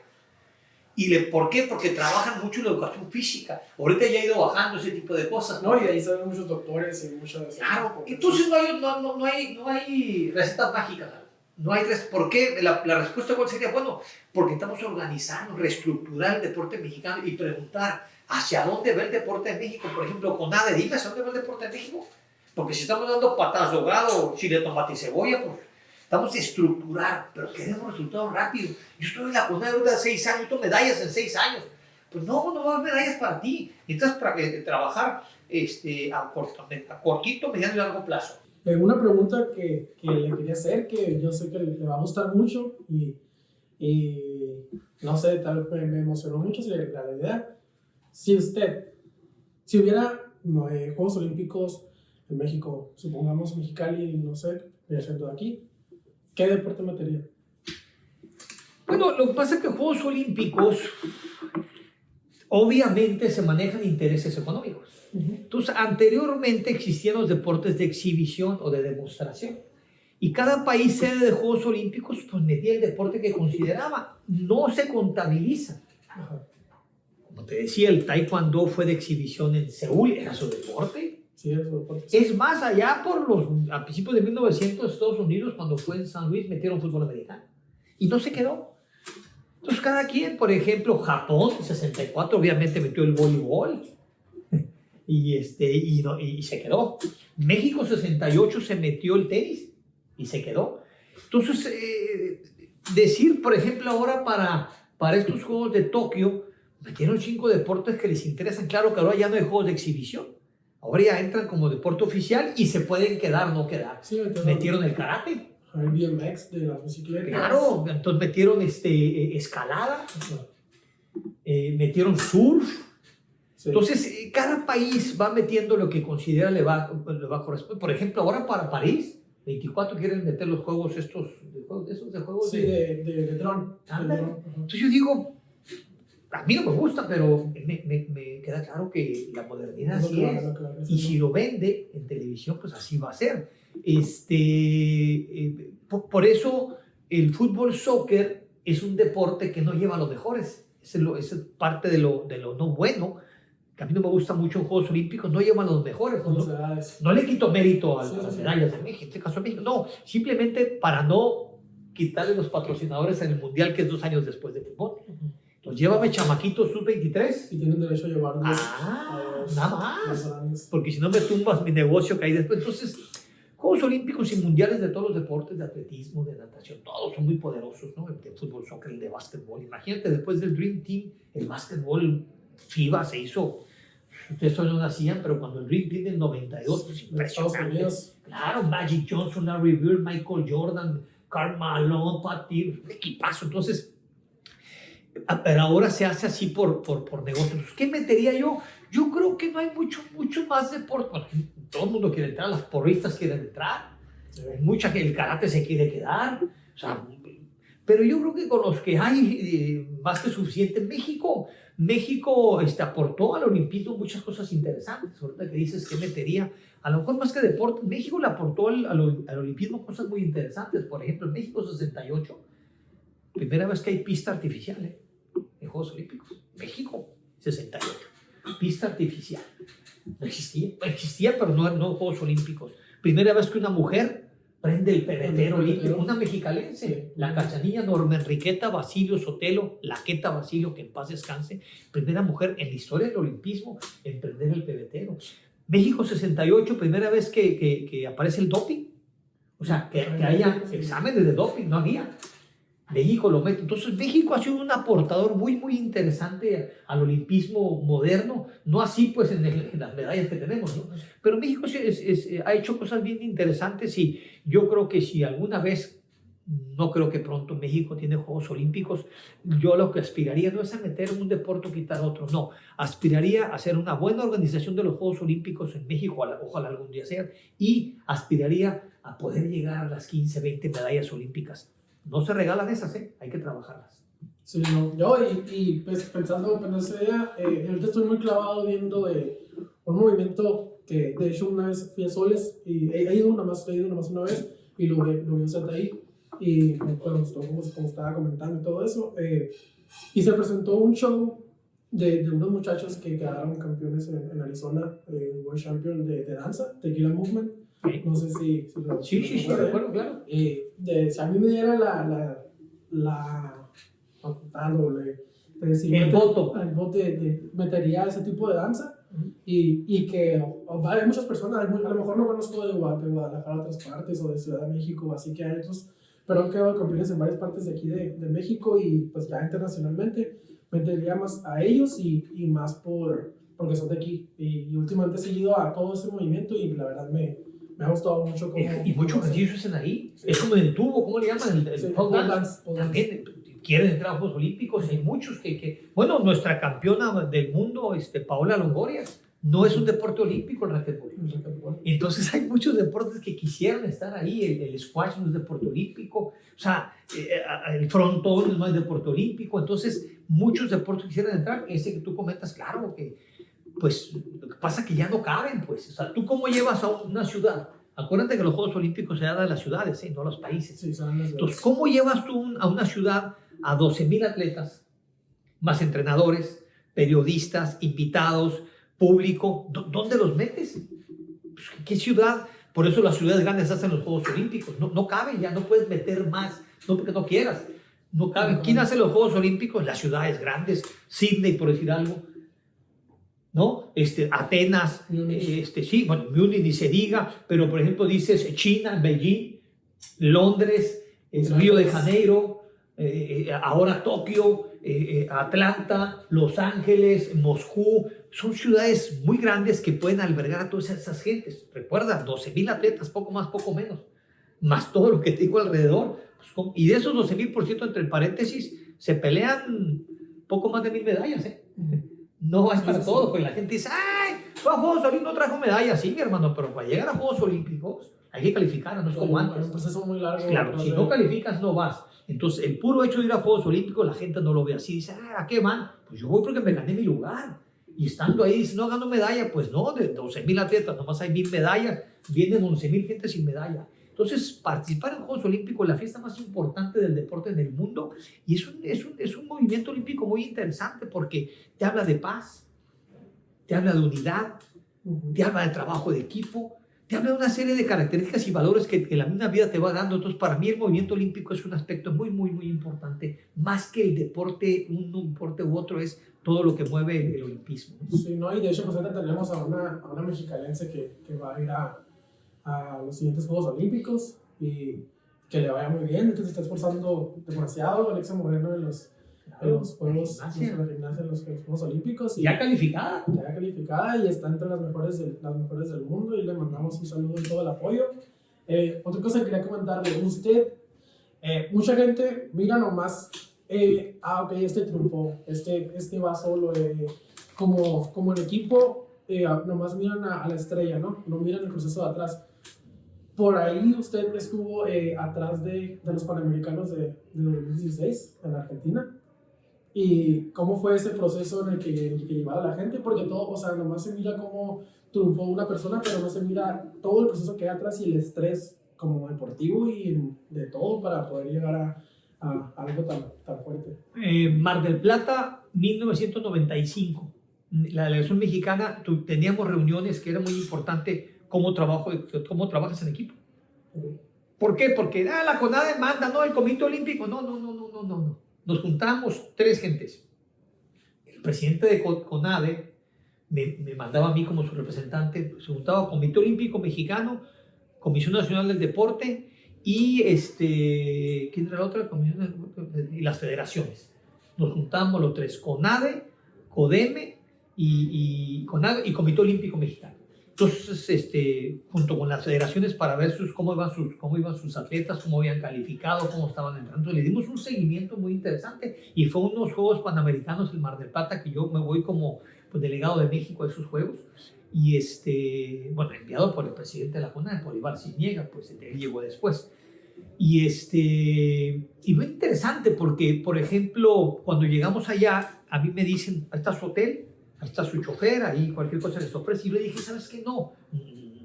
S2: ¿Por qué? Porque trabajan mucho en la educación física. Ahorita ya ha ido bajando ese tipo de cosas.
S1: No, y ahí salen muchos doctores y muchas...
S2: Claro, entonces no hay recetas mágicas. ¿Por qué? La respuesta cuál sería, bueno, porque estamos organizando, reestructurar el deporte mexicano y preguntar hacia dónde va el deporte de México. Por ejemplo, con ADE, dime hacia dónde va el deporte de México. Porque si estamos dando patadas de ahogado, chile, tomate y cebolla, pues estamos de estructurar, pero queremos resultados rápidos. Yo estoy en la CONADE de 6 años, tengo medallas en 6 años. Pues no va a haber medallas para ti. Necesitas trabajar a cortito, mediano y largo plazo.
S1: Una pregunta que le quería hacer, que yo sé que le va a gustar mucho y no sé, tal vez me emocionó mucho la idea. Si hubiera Juegos Olímpicos en México, supongamos Mexicali, no sé, ejemplo de aquí, ¿qué deporte metería?
S2: Bueno, lo que pasa es que Juegos Olímpicos obviamente se manejan intereses económicos. Entonces, anteriormente existían los deportes de exhibición o de demostración. Y cada país sede de Juegos Olímpicos pues metía el deporte que consideraba. No se contabiliza.
S1: Ajá.
S2: Como te decía, el taekwondo fue de exhibición en Seúl, era su deporte.
S1: Sí, es su deporte.
S2: Es más, allá a principios de 1900, Estados Unidos, cuando fue en San Luis, metieron fútbol americano. Y no se quedó. Entonces, cada quien, por ejemplo, Japón, en 64, obviamente metió el voleibol. Y se quedó. México 68 se metió el tenis y se quedó. Entonces, decir, por ejemplo, ahora para estos Juegos de Tokio, metieron 5 deportes que les interesan. Claro que ahora ya no hay Juegos de exhibición. Ahora ya entran como deporte oficial y se pueden quedar, no quedar.
S1: Sí,
S2: metieron el karate.
S1: El BMX de las bicicletas.
S2: Claro, entonces metieron escalada, metieron surf. Sí. Entonces, cada país va metiendo lo que considera le va a corresponder. Por ejemplo, ahora para París, 24 quieren meter los juegos de juegos
S1: sí, de dron.
S2: Entonces yo digo, a mí no me gusta, pero me queda claro que la modernidad así es. Claro, y si lo vende en televisión, pues así va a ser. Por eso el fútbol soccer es un deporte que no lleva a los mejores. Es parte de lo no bueno. Que a mí no me gusta mucho en Juegos Olímpicos, no llevan los mejores. No le quito mérito a las medallas de México, en este caso de México. No, simplemente para no quitarle los patrocinadores en el Mundial, que es 2 años después de fútbol. Entonces, llévame chamaquitos sub-23.
S1: Y tienen derecho a llevarlos.
S2: Nada más. Porque si no me tumbas mi negocio que hay después. Entonces, Juegos Olímpicos y Mundiales de todos los deportes, de atletismo, de natación, todos son muy poderosos, ¿no? El de fútbol, soccer, el de básquetbol. Imagínate, después del Dream Team, el básquetbol FIBA se hizo. Ustedes no nacían, pero cuando el Dream Team del 92, pues impresionante. Claro, Magic Johnson, Larry Bird, Michael Jordan, Karl Malone, Pat Pierce, un equipazo. Entonces, pero ahora se hace así por negocios. ¿Qué metería yo? Yo creo que no hay mucho más deporte. Bueno, todo el mundo quiere entrar, los porristas quieren entrar, sí. Mucha gente, el karate se quiere quedar, o sea, pero yo creo que con los que hay más que suficiente. México aportó al olimpismo muchas cosas interesantes. Ahorita que dices que metería, a lo mejor más que deporte, México le aportó al olimpismo cosas muy interesantes. Por ejemplo, en México 68, primera vez que hay pista artificial en Juegos Olímpicos. México 68, pista artificial. No existía, pero no en Juegos Olímpicos. Primera vez que una mujer prende el pebetero olímpico, una mexicalense, sí. La Cachanilla Norma Enriqueta Basilio Sotelo, Laqueta Basilio, que en paz descanse, primera mujer en la historia del olimpismo en prender el pebetero. México 68, primera vez que aparece el doping, o sea, que haya exámenes de doping, no había. México lo mete. Entonces, México ha sido un aportador muy, muy interesante al olimpismo moderno, no así pues en las medallas que tenemos, ¿no? Pero México ha hecho cosas bien interesantes y yo creo que si alguna vez, no creo que pronto México tiene Juegos Olímpicos, yo lo que aspiraría no es a meter un deporte o quitar otro, no, aspiraría a hacer una buena organización de los Juegos Olímpicos en México, ojalá algún día sea, y aspiraría a poder llegar a las 15, 20 medallas olímpicas. No se regalan esas, hay que trabajarlas.
S1: Sí, no, yo y pues pensando en esa idea, ahorita estoy muy clavado viendo un movimiento que de hecho una vez fui a Soles y he ido nomás una vez y lo vi sentar ahí y me gustó como estaba comentando y todo eso, y se presentó un show de unos muchachos que quedaron campeones en Arizona, World Champion de danza, Tequila Movement. No sé si
S2: sí, recuerdo, claro.
S1: Si a mí me diera
S2: el voto,
S1: metería ese tipo de danza, y que hay muchas personas, a lo mejor no conozco de Guadalajara, otras partes, o de Ciudad de México, así que hay otros, pero han quedado campeones en varias partes de aquí de México, y pues ya internacionalmente metería más a ellos y más porque son de aquí, y últimamente he seguido a todo ese movimiento y la verdad me ha gustado mucho.
S2: Y muchos gallitos están ahí. Sí. Es como en el tubo, ¿cómo le llaman? El pole dance. También quieren entrar a Juegos Olímpicos. Hay muchos que... Bueno, nuestra campeona del mundo, Paola Longoria, no es un deporte olímpico el racquetbol. Entonces hay muchos deportes que quisieran estar ahí. El squash no es deporte olímpico. O sea, el frontón no es deporte olímpico. Entonces, muchos deportes quisieran entrar. Ese que tú comentas, claro que... Pues lo que pasa es que ya no caben, pues. O sea, ¿tú cómo llevas a una ciudad? Acuérdate que los Juegos Olímpicos se dan a las ciudades, no a los países. Sí, entonces, ¿cómo llevas tú a una ciudad a 12,000 atletas, más entrenadores, periodistas, invitados, público? ¿Dónde los metes? Pues, ¿qué ciudad? Por eso las ciudades grandes hacen los Juegos Olímpicos. No caben ya, no puedes meter más, no porque no quieras. No caben. ¿Quién hace los Juegos Olímpicos? Las ciudades grandes, Sydney, por decir algo. ¿No? Atenas, sí, bueno, Múnich ni se diga, pero por ejemplo dices China, Beijing, Londres, Río de Janeiro, ahora Tokio, Atlanta, Los Ángeles, Moscú, son ciudades muy grandes que pueden albergar a todas esas gentes. Recuerda, 12,000 atletas, poco más, poco menos, más todo lo que te digo alrededor, pues, y de esos 12,000, por cierto, entre paréntesis, se pelean poco más de 1,000 medallas, No es para todos, porque la gente dice, ¡ay! Fue a Juegos Olímpicos, no trajo medallas. Sí, mi hermano, pero para llegar a Juegos Olímpicos hay que calificar, no es como antes. Es un
S1: proceso muy largo.
S2: Claro, si no calificas, no vas. Entonces, el puro hecho de ir a Juegos Olímpicos, la gente no lo ve así. Dice, ¿a qué van? Pues yo voy porque me gané mi lugar. Y estando ahí, dice, no gano medalla. Pues no, de 12,000 atletas, nomás hay 1,000 medallas. Vienen 11,000 gente sin medalla. Entonces, participar en Juegos Olímpicos es la fiesta más importante del deporte en el mundo. Y es un movimiento olímpico muy interesante porque te habla de paz, te habla de unidad, te habla de trabajo de equipo, te habla de una serie de características y valores que la misma vida te va dando. Entonces, para mí el movimiento olímpico es un aspecto muy, muy, muy importante. Más que el deporte, un deporte u otro, es todo lo que mueve el olimpismo.
S1: Sí, no, y de hecho, pues ahorita tenemos a una mexicalense que va a ir a los siguientes Juegos Olímpicos y que le vaya muy bien. Entonces, está esforzando demasiado Alexa Moreno en los Juegos, en los Juegos Olímpicos.
S2: Ya calificada.
S1: Ya calificada y está entre las mejores del mundo y le mandamos un saludo y todo el apoyo. Otra cosa que quería comentarle, usted, mucha gente mira nomás, ok, este triunfó, este va solo, como el equipo, nomás miran a la estrella, ¿no? No miran el proceso de atrás. Por ahí usted estuvo atrás de los Panamericanos de 2016 en Argentina. ¿Y cómo fue ese proceso en el que llevaba a la gente? Porque todo, o sea, nomás se mira cómo triunfó una persona, pero no se mira todo el proceso que hay atrás y el estrés como deportivo y de todo para poder llegar a algo tan fuerte.
S2: Mar del Plata, 1995. La delegación mexicana, teníamos reuniones que era muy importante cómo trabajas en equipo. ¿Por qué? Porque la CONADE manda, no, el Comité Olímpico, no. Nos juntamos 3 gentes. El presidente de CONADE me mandaba a mí como su representante, se juntaba Comité Olímpico Mexicano, Comisión Nacional del Deporte y ¿quién era la otra? Y las federaciones. Nos juntábamos los 3, CONADE, CODEME y Comité Olímpico Mexicano. Entonces, junto con las federaciones para ver cómo iban sus atletas, cómo habían calificado, cómo estaban entrando. Le dimos un seguimiento muy interesante y fue unos Juegos Panamericanos en Mar del Plata que yo me voy como delegado de México a esos Juegos. Y enviado por el presidente de la CONADE, por Ibar Cisniega, pues él llegó después. Y muy interesante porque, por ejemplo, cuando llegamos allá, a mí me dicen, ahí está su hotel, ahí está su chofer, ahí cualquier cosa les ofrece. Y yo le dije, ¿sabes qué? No,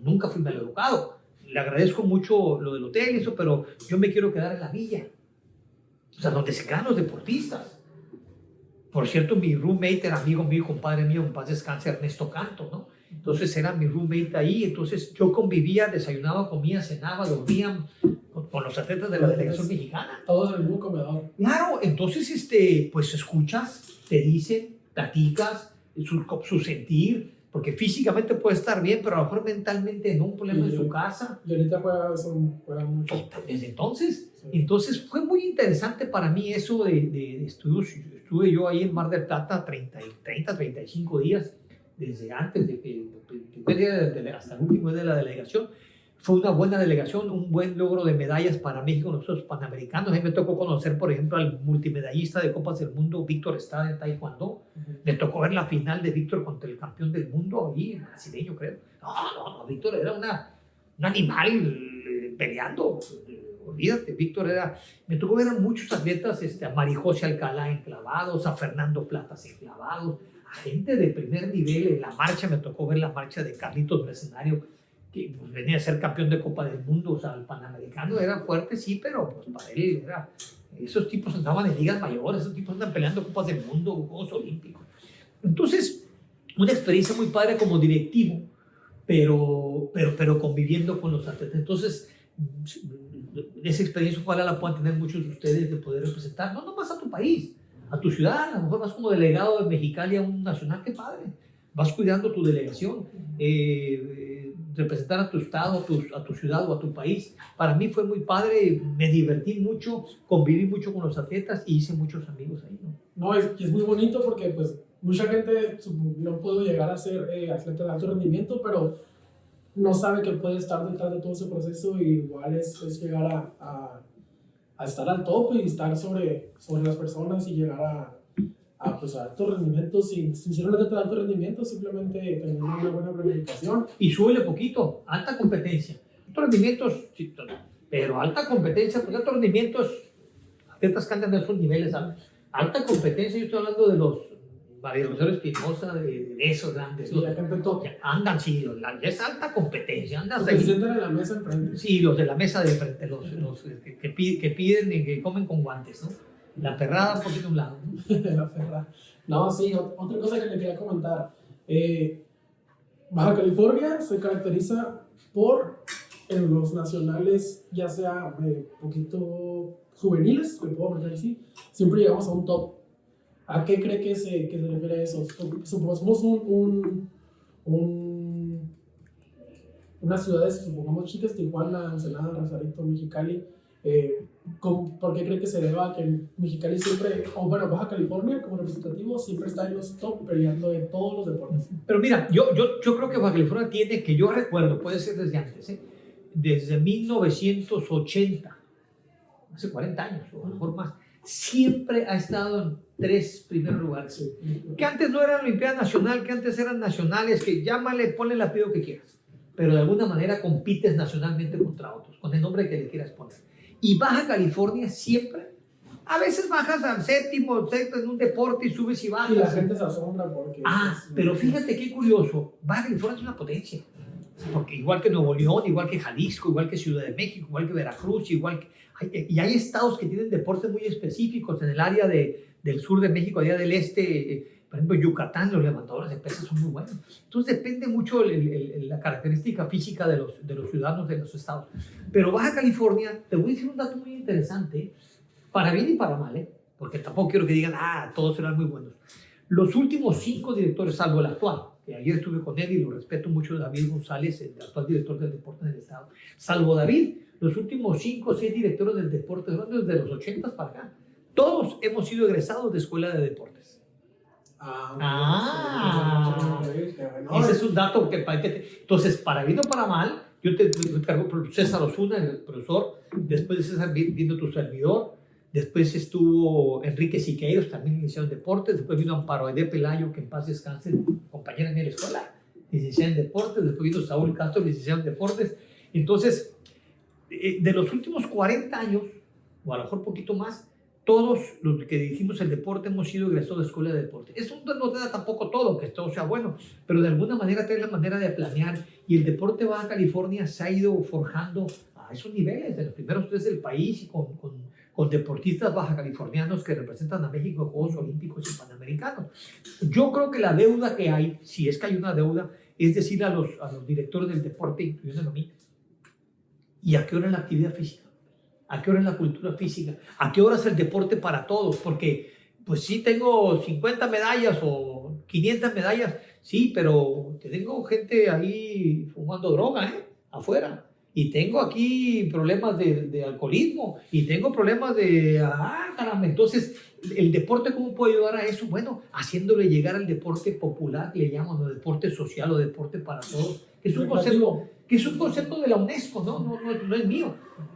S2: nunca fui maleducado. Le agradezco mucho lo del hotel y eso, pero yo me quiero quedar en la villa. O sea, donde se quedan los deportistas. Por cierto, mi roommate era amigo mío, compadre mío, en paz descanse, Ernesto Canto, ¿no? Entonces era mi roommate ahí. Entonces yo convivía, desayunaba, comía, cenaba, dormía con los atletas de la delegación mexicana.
S1: Todos en el mismo comedor.
S2: Claro, entonces pues escuchas, te dicen, platicas, su sentir, porque físicamente puede estar bien, pero a lo mejor mentalmente no, un problema en su casa.
S1: Y ahorita juega mucho.
S2: Desde entonces.
S1: Sí.
S2: Entonces fue muy interesante para mí eso de estudios. Estuve yo ahí en Mar del Plata 35 días, desde antes de que el primer día hasta el último día de la delegación. Fue una buena delegación, un buen logro de medallas para México en los Panamericanos. A mí me tocó conocer, por ejemplo, al multimedallista de Copas del Mundo, Víctor Estrada, en Taekwondo. Me tocó ver la final de Víctor contra el campeón del mundo, ahí, brasileño, creo. No, Víctor era un animal peleando. Olvídate, Víctor era... Me tocó ver a muchos atletas, a Marijose Alcalá enclavados, a Fernando Platas enclavados, a gente de primer nivel. En la marcha me tocó ver la marcha de Carlitos Mercenario, que pues, venía a ser campeón de Copa del Mundo. O sea, el Panamericano era fuerte, sí, pero pues para él era... Esos tipos andaban en ligas mayores, esos tipos andan peleando Copas del Mundo, Juegos Olímpicos. Entonces, una experiencia muy padre como directivo, pero conviviendo con los atletas. Entonces, esa experiencia ojalá la puedan tener muchos de ustedes de poder representar, no nomás a tu país, a tu ciudad. A lo mejor vas como delegado de Mexicali a un nacional, qué padre, vas cuidando tu delegación, representar a tu estado, a tu ciudad o a tu país. Para mí fue muy padre, me divertí mucho, conviví mucho con los atletas y hice muchos amigos ahí, ¿no?
S1: No, es muy bonito porque pues mucha gente no pudo llegar a ser atleta de alto rendimiento, pero no sabe que puede estar detrás de todo ese proceso, y igual es llegar a estar al tope y estar sobre las personas y llegar pues a alto rendimiento sin ser un atleta de alto rendimiento, simplemente tener una buena planificación.
S2: Y súbele poquito, alta competencia. Altos rendimientos, sí, pero alta competencia, porque altos rendimientos, atletas que andan de esos niveles, ¿sabes? Alta competencia, yo estoy hablando de los María Rosario Espinosa, de esos grandes.
S1: Sí, la gente toca.
S2: Andan, sí, ya es alta competencia. Andan
S1: los que se sientan en la mesa enfrente.
S2: Sí, los de la mesa de enfrente, los que piden y que comen con guantes, ¿no? La perrada por de un lado.
S1: La perrada. No, sí, otra cosa que le quería comentar. Baja California se caracteriza por, en los nacionales, ya sea poquito juveniles, que puedo poner así, siempre llegamos a un top. ¿A qué cree que se refiere a eso? Somos unas ciudades, supongamos, chicas, Tijuana, Ensenada, Rosarito, Mexicali. ¿Por qué cree que se deba a que Mexicali siempre, o bueno, Baja California como representativo, siempre está en los top peleando en todos los deportes?
S2: Pero mira, yo creo que Baja California tiene, que yo recuerdo, puede ser desde antes, desde 1980, hace 40 años o a lo mejor más, siempre ha estado 3 primeros lugares.
S1: Sí.
S2: Que antes no era Olimpiada Nacional, que antes eran nacionales, que llámale, ponle el apellido que quieras. Pero de alguna manera compites nacionalmente contra otros, con el nombre que le quieras poner. Y Baja California siempre, a veces bajas al séptimo, sexto en un deporte y subes y bajas.
S1: Y la gente se asombra porque...
S2: Pero fíjate qué curioso, Baja California es una potencia. Porque igual que Nuevo León, igual que Jalisco, igual que Ciudad de México, igual que Veracruz, y hay estados que tienen deportes muy específicos en el área del sur de México, allá del este, por ejemplo, Yucatán, los levantadores de pesas son muy buenos. Entonces depende mucho la característica física de los ciudadanos de los estados. Pero Baja California, te voy a decir un dato muy interesante, para bien y para mal, porque tampoco quiero que digan, todos serán muy buenos. Los últimos 5 directores, salvo el actual, que ayer estuve con él y lo respeto mucho, David González, el actual director del deporte del estado, salvo David, los últimos 5 o 6 directores del deporte, desde los 80 para acá, todos hemos sido egresados de escuela de deportes. Ese es un dato que entonces, para bien o para mal, yo te encargo por César Osuna, el profesor, después de César vino tu servidor, después estuvo Enrique Siqueiros, también licenciado en deportes, después vino Amparo Aide Pelayo, que en paz descanse, compañera mía de la escuela, licenciada en deportes, después vino Saúl Castro, licenciado en deportes. Entonces, de los últimos 40 años, o a lo mejor un poquito más, todos los que dirigimos el deporte hemos sido egresados de escuela de deporte. Eso no te da tampoco todo, que todo sea bueno, pero de alguna manera trae la manera de planear, y el deporte Baja California se ha ido forjando a esos niveles, de los primeros 3 del país, y con deportistas baja californianos que representan a México en Juegos Olímpicos y Panamericanos. Yo creo que la deuda que hay, si es que hay una deuda, es decir a los directores del deporte, incluyendo a mí, ¿y a qué hora es la actividad física? ¿A qué hora es la cultura física? ¿A qué hora es el deporte para todos? Porque, pues sí, tengo 50 medallas o 500 medallas, sí, pero tengo gente ahí fumando droga, afuera. Y tengo aquí problemas de alcoholismo, y tengo problemas caramba. Entonces, ¿el deporte cómo puede ayudar a eso? Bueno, haciéndole llegar al deporte popular, que le llaman, o deporte social, o deporte para todos, que es un concepto de la UNESCO, no es mío.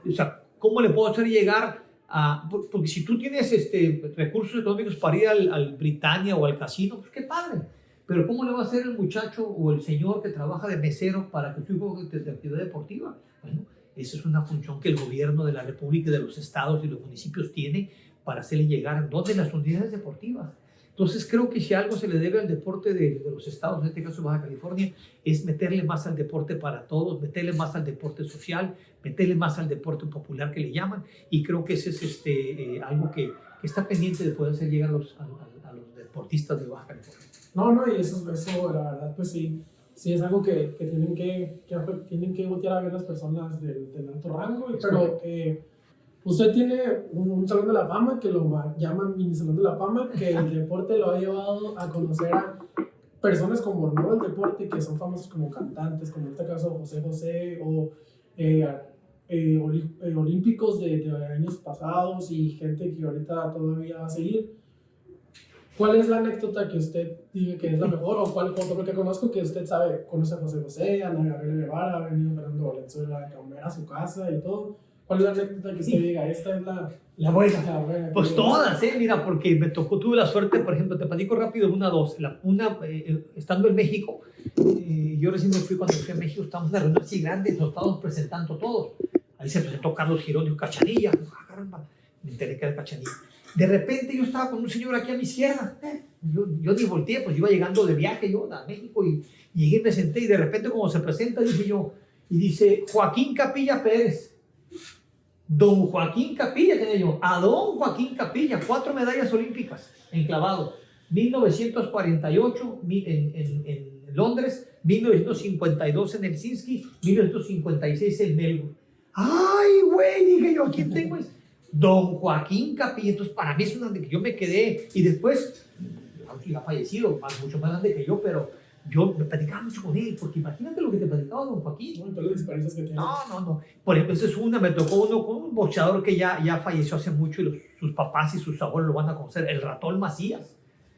S2: O sea, ¿cómo le puedo hacer llegar a...? Porque si tú tienes recursos económicos para ir al Britannia o al casino, pues qué padre. Pero ¿cómo le va a hacer el muchacho o el señor que trabaja de mesero para que su hijo de actividad deportiva? Bueno, esa es una función que el gobierno de la República y de los estados y los municipios tiene para hacerle llegar ¿dónde? Las unidades deportivas. Entonces creo que si algo se le debe al deporte de los estados, en este caso Baja California, es meterle más al deporte para todos, meterle más al deporte social, meterle más al deporte popular que le llaman, y creo que ese es algo que está pendiente de poder hacer llegar a los deportistas de Baja California.
S1: No, y eso la verdad, pues sí es algo que tienen que voltear a ver las personas del alto rango, pero usted tiene un salón de la fama que lo llaman mini salón de la fama, que el deporte lo ha llevado a conocer a personas como no del deporte, que son famosos como cantantes, como en este caso José José, o olímpicos de años pasados, y gente que ahorita todavía va a seguir. ¿Cuál es la anécdota que usted diga que es la mejor, o cuál foto? Porque conozco que usted conoce a José José, a Ana Gabriela Guevara, ha venido Fernando Valenzuela de comer a su casa y todo. ¿Cuál es la anécdota que usted diga? Esta es la buena.
S2: Pues todas, mira, porque tuve la suerte, por ejemplo, te platico rápido dos. Estando en México, yo recién me fui cuando fui a México, estábamos en una reunión así grande, nos estábamos presentando todos. Ahí se presentó Carlos Girón y Cachanilla. Caramba, me enteré que era Cachanilla. De repente yo estaba con un señor aquí a mi izquierda. Yo ni volteé, pues yo iba llegando de viaje yo a México, y llegué, me senté, y de repente como se presenta, dije yo, y dice Joaquín Capilla Pérez. Don Joaquín Capilla, tenía yo, a don Joaquín Capilla, 4 medallas olímpicas en clavado, 1948 en Londres, 1952 en Helsinki, 1956 en Melbourne. ¡Ay, güey! Dije yo, ¿quién tengo? Don Joaquín Capilla. Entonces, para mí es una de que yo me quedé, y después, ha fallecido, mucho más grande que yo, pero yo me platicaba mucho con él, porque imagínate lo que te platicaba don Joaquín.
S1: No, todas las experiencias que tiene.
S2: No. Por ejemplo, esa es una, me tocó uno con un boxeador que ya falleció hace mucho, y sus papás y sus abuelos lo van a conocer, el Ratón Macías.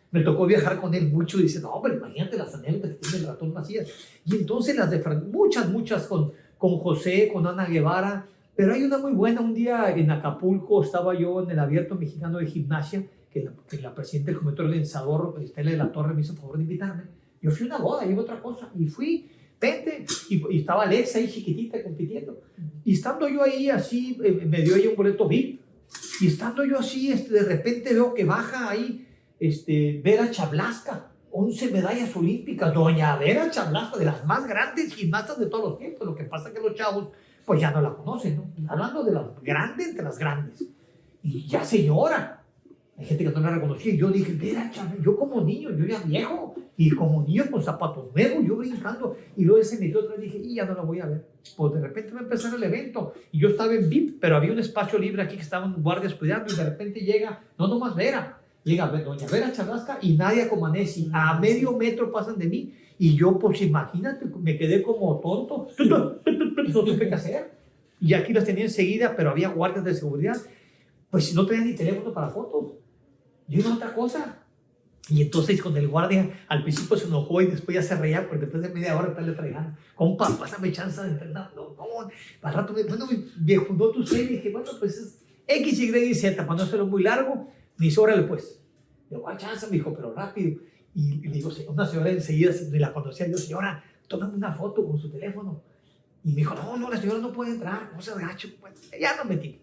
S2: Me tocó viajar con él mucho, y dice, no, pero imagínate las anécdotas que tiene el Ratón Macías. Y entonces las de muchas con José, con Ana Guevara. Pero hay una muy buena. Un día en Acapulco estaba yo en el Abierto Mexicano de Gimnasia, que la presidenta del Comité Organizador, Estela de la Torre, me hizo el favor de invitarme. Yo fui a una boda, y otra cosa, y fui, vente, y estaba Alexa ahí chiquitita compitiendo. Y estando yo ahí así, me dio ella un boleto VIP, y estando yo así, de repente veo que baja ahí Vera Chablasca, 11 medallas olímpicas, doña Vera Chablasca, de las más grandes gimnastas de todos los tiempos. Lo que pasa es que los chavos pues ya no la conocen, ¿no? Hablando de las grandes entre las grandes. Y ya señora, hay gente que no la reconocía. Y yo dije, Vera Chablasca, yo como niño, yo ya viejo, y como niño con zapatos nuevos, yo brincando, y luego se metió otra vez, dije, y ya no la voy a ver. Pues de repente va a empezar el evento, y yo estaba en VIP, pero había un espacio libre aquí que estaban guardias cuidando, y de repente llega, no nomás Vera, llega doña Vera Chablasca y Nadia Comaneci, a medio metro pasan de mí, y yo, pues imagínate, me quedé como tonto, no supe qué hacer, y aquí las tenía enseguida, pero había guardias de seguridad, pues no tenía ni teléfono para fotos, yo iba a otra cosa. Y entonces con el guardia al principio se enojó y después ya se reía, porque después de media hora estarle fregando, compa, pásame chance de entrenar. No, al rato bueno, viejo, no tú sé, dije, bueno, pues es X, Y y Z, para no hacerlo muy largo, ni órale pues. Le digo, chance, me dijo, pero rápido. Y le digo, una señora enseguida, ni la conocía, yo, señora, tómame una foto con su teléfono. Y me dijo, no, la señora no puede entrar, no seas gacho, pues, ya no metí.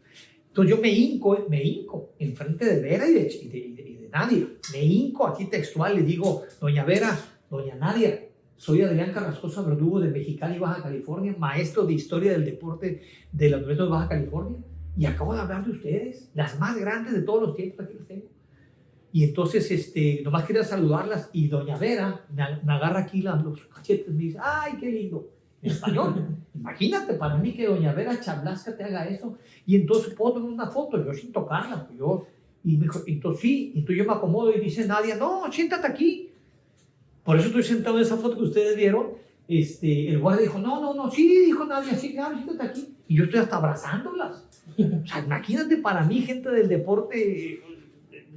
S2: Entonces yo me hinco enfrente de Vera y de Nadia. Me hinco aquí textual, le digo, doña Vera, doña Nadia, soy Adrián Carrascosa Verdugo de Mexicali, Baja California, maestro de Historia del Deporte de la Universidad de Baja California, y acabo de hablar de ustedes, las más grandes de todos los tiempos, aquí las tengo. Y entonces, nomás quería saludarlas, y doña Vera me agarra aquí los cachetes, me dice, ¡ay, qué lindo! En español. Imagínate, para mí que doña Vera Chablasca te haga eso, y entonces puedo tomar una foto, yo sin tocarla, y me dijo, entonces sí, entonces yo me acomodo y dice Nadia, no, siéntate aquí. Por eso estoy sentado en esa foto que ustedes vieron. El guardia dijo, no, sí, dijo Nadia, sí, claro, siéntate aquí. Y yo estoy hasta abrazándolas. O sea, imagínate para mí, gente del deporte,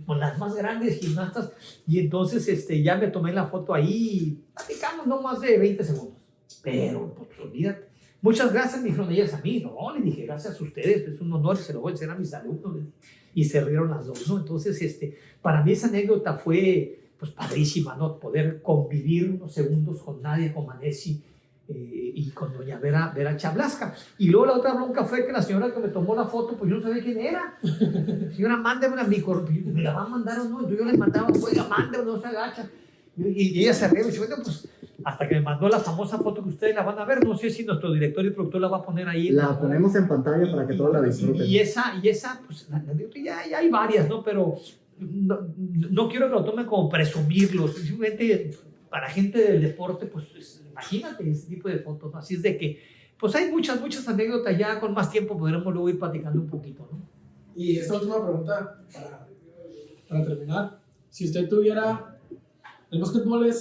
S2: con las más grandes gimnastas, y entonces ya me tomé la foto ahí, y platicamos no más de 20 segundos. Pero, pues, olvídate. Muchas gracias, me dijeron ellas a mí. No, le dije, gracias a ustedes, es un honor, se lo voy a enseñar a mis alumnos. Y se rieron las dos, ¿no? Entonces, para mí esa anécdota fue, pues, padrísima, ¿no? Poder convivir unos segundos con Nadia Comaneci y con doña Vera Chablasca. Y luego la otra bronca fue que la señora que me tomó la foto, pues yo no sabía quién era. Señora, mándeme a mi ¿me la va a mandar o no? Entonces yo le mandaba, oiga, mándeme, no se agacha. Y ella se rió y dice, bueno, pues hasta que me mandó la famosa foto que ustedes la van a ver, no sé si nuestro director y productor la va a poner ahí.
S3: La ponemos en pantalla para que todos la disfruten.
S2: Y esa pues ya hay varias, ¿no? Pero no quiero que lo tomen como presumirlo, simplemente para gente del deporte, pues imagínate ese tipo de fotos, ¿no? Así es de que, pues hay muchas anécdotas, ya con más tiempo podremos luego ir platicando un poquito, ¿no?
S1: Y esta última pregunta, para terminar, si usted tuviera... El básquetbol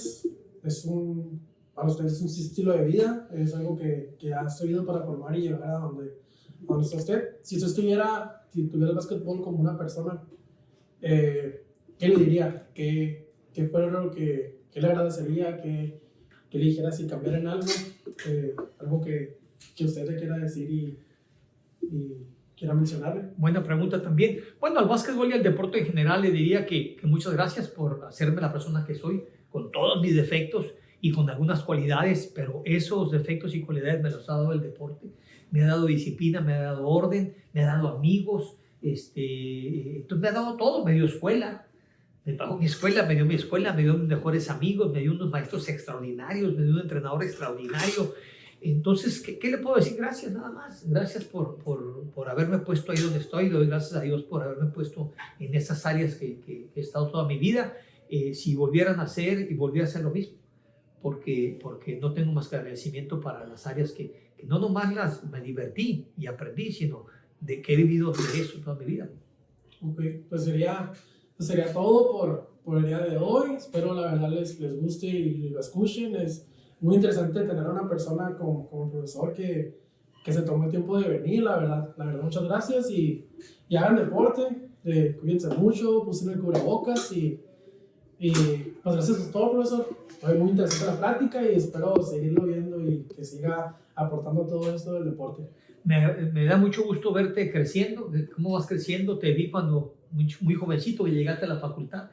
S1: para ustedes es un estilo de vida, es algo que ha servido para formar y llegar a donde está usted. Si usted tuviera el básquetbol como una persona, ¿qué le diría? ¿Qué fuera lo que le agradecería? ¿Qué le dijera si cambiara en algo? Algo que usted le quiera decir y quiera mencionarle.
S2: Buena pregunta también. Bueno, al básquetbol y al deporte en general le diría que muchas gracias por hacerme la persona que soy, con todos mis defectos y con algunas cualidades, pero esos defectos y cualidades me los ha dado el deporte. Me ha dado disciplina, me ha dado orden, me ha dado amigos, entonces me ha dado todo, me dio escuela. Me pagó mi escuela, me dio mis mejores amigos, me dio unos maestros extraordinarios, me dio un entrenador extraordinario. Entonces, ¿qué le puedo decir? Gracias, nada más. Gracias por haberme puesto ahí donde estoy. Doy gracias a Dios por haberme puesto en esas áreas que he estado toda mi vida. Si volvieran a hacer y volviera a hacer lo mismo, porque no tengo más que agradecimiento para las áreas que no nomás me divertí y aprendí, sino de que he vivido de eso toda mi vida.
S1: Ok, pues sería todo por el día de hoy. Espero la verdad les guste y lo escuchen. Es muy interesante tener a una persona como profesor que se tomó el tiempo de venir, la verdad muchas gracias y hagan deporte, cuídense mucho, usen el cubrebocas y pues gracias por todo, profesor. Fue muy interesante la plática y espero seguirlo viendo y que siga aportando todo esto del deporte.
S2: Me da mucho gusto verte creciendo, cómo vas creciendo. Te vi cuando muy jovencito que llegaste a la facultad,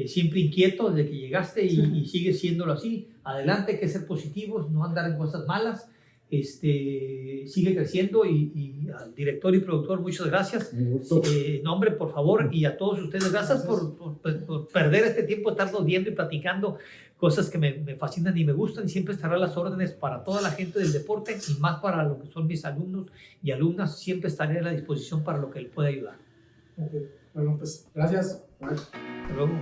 S2: siempre inquieto desde que llegaste y sigues siéndolo así. Adelante, hay que ser positivos, no andar en cosas malas. Sigue creciendo y al director y productor, muchas gracias. No, hombre, por favor, y a todos ustedes, gracias por perder este tiempo, estarnos viendo y platicando cosas que me fascinan y me gustan, y siempre estaré a las órdenes para toda la gente del deporte y más para lo que son mis alumnos y alumnas. Siempre estaré a la disposición para lo que él pueda ayudar.
S1: Okay. Bueno, pues gracias.
S2: Hasta luego.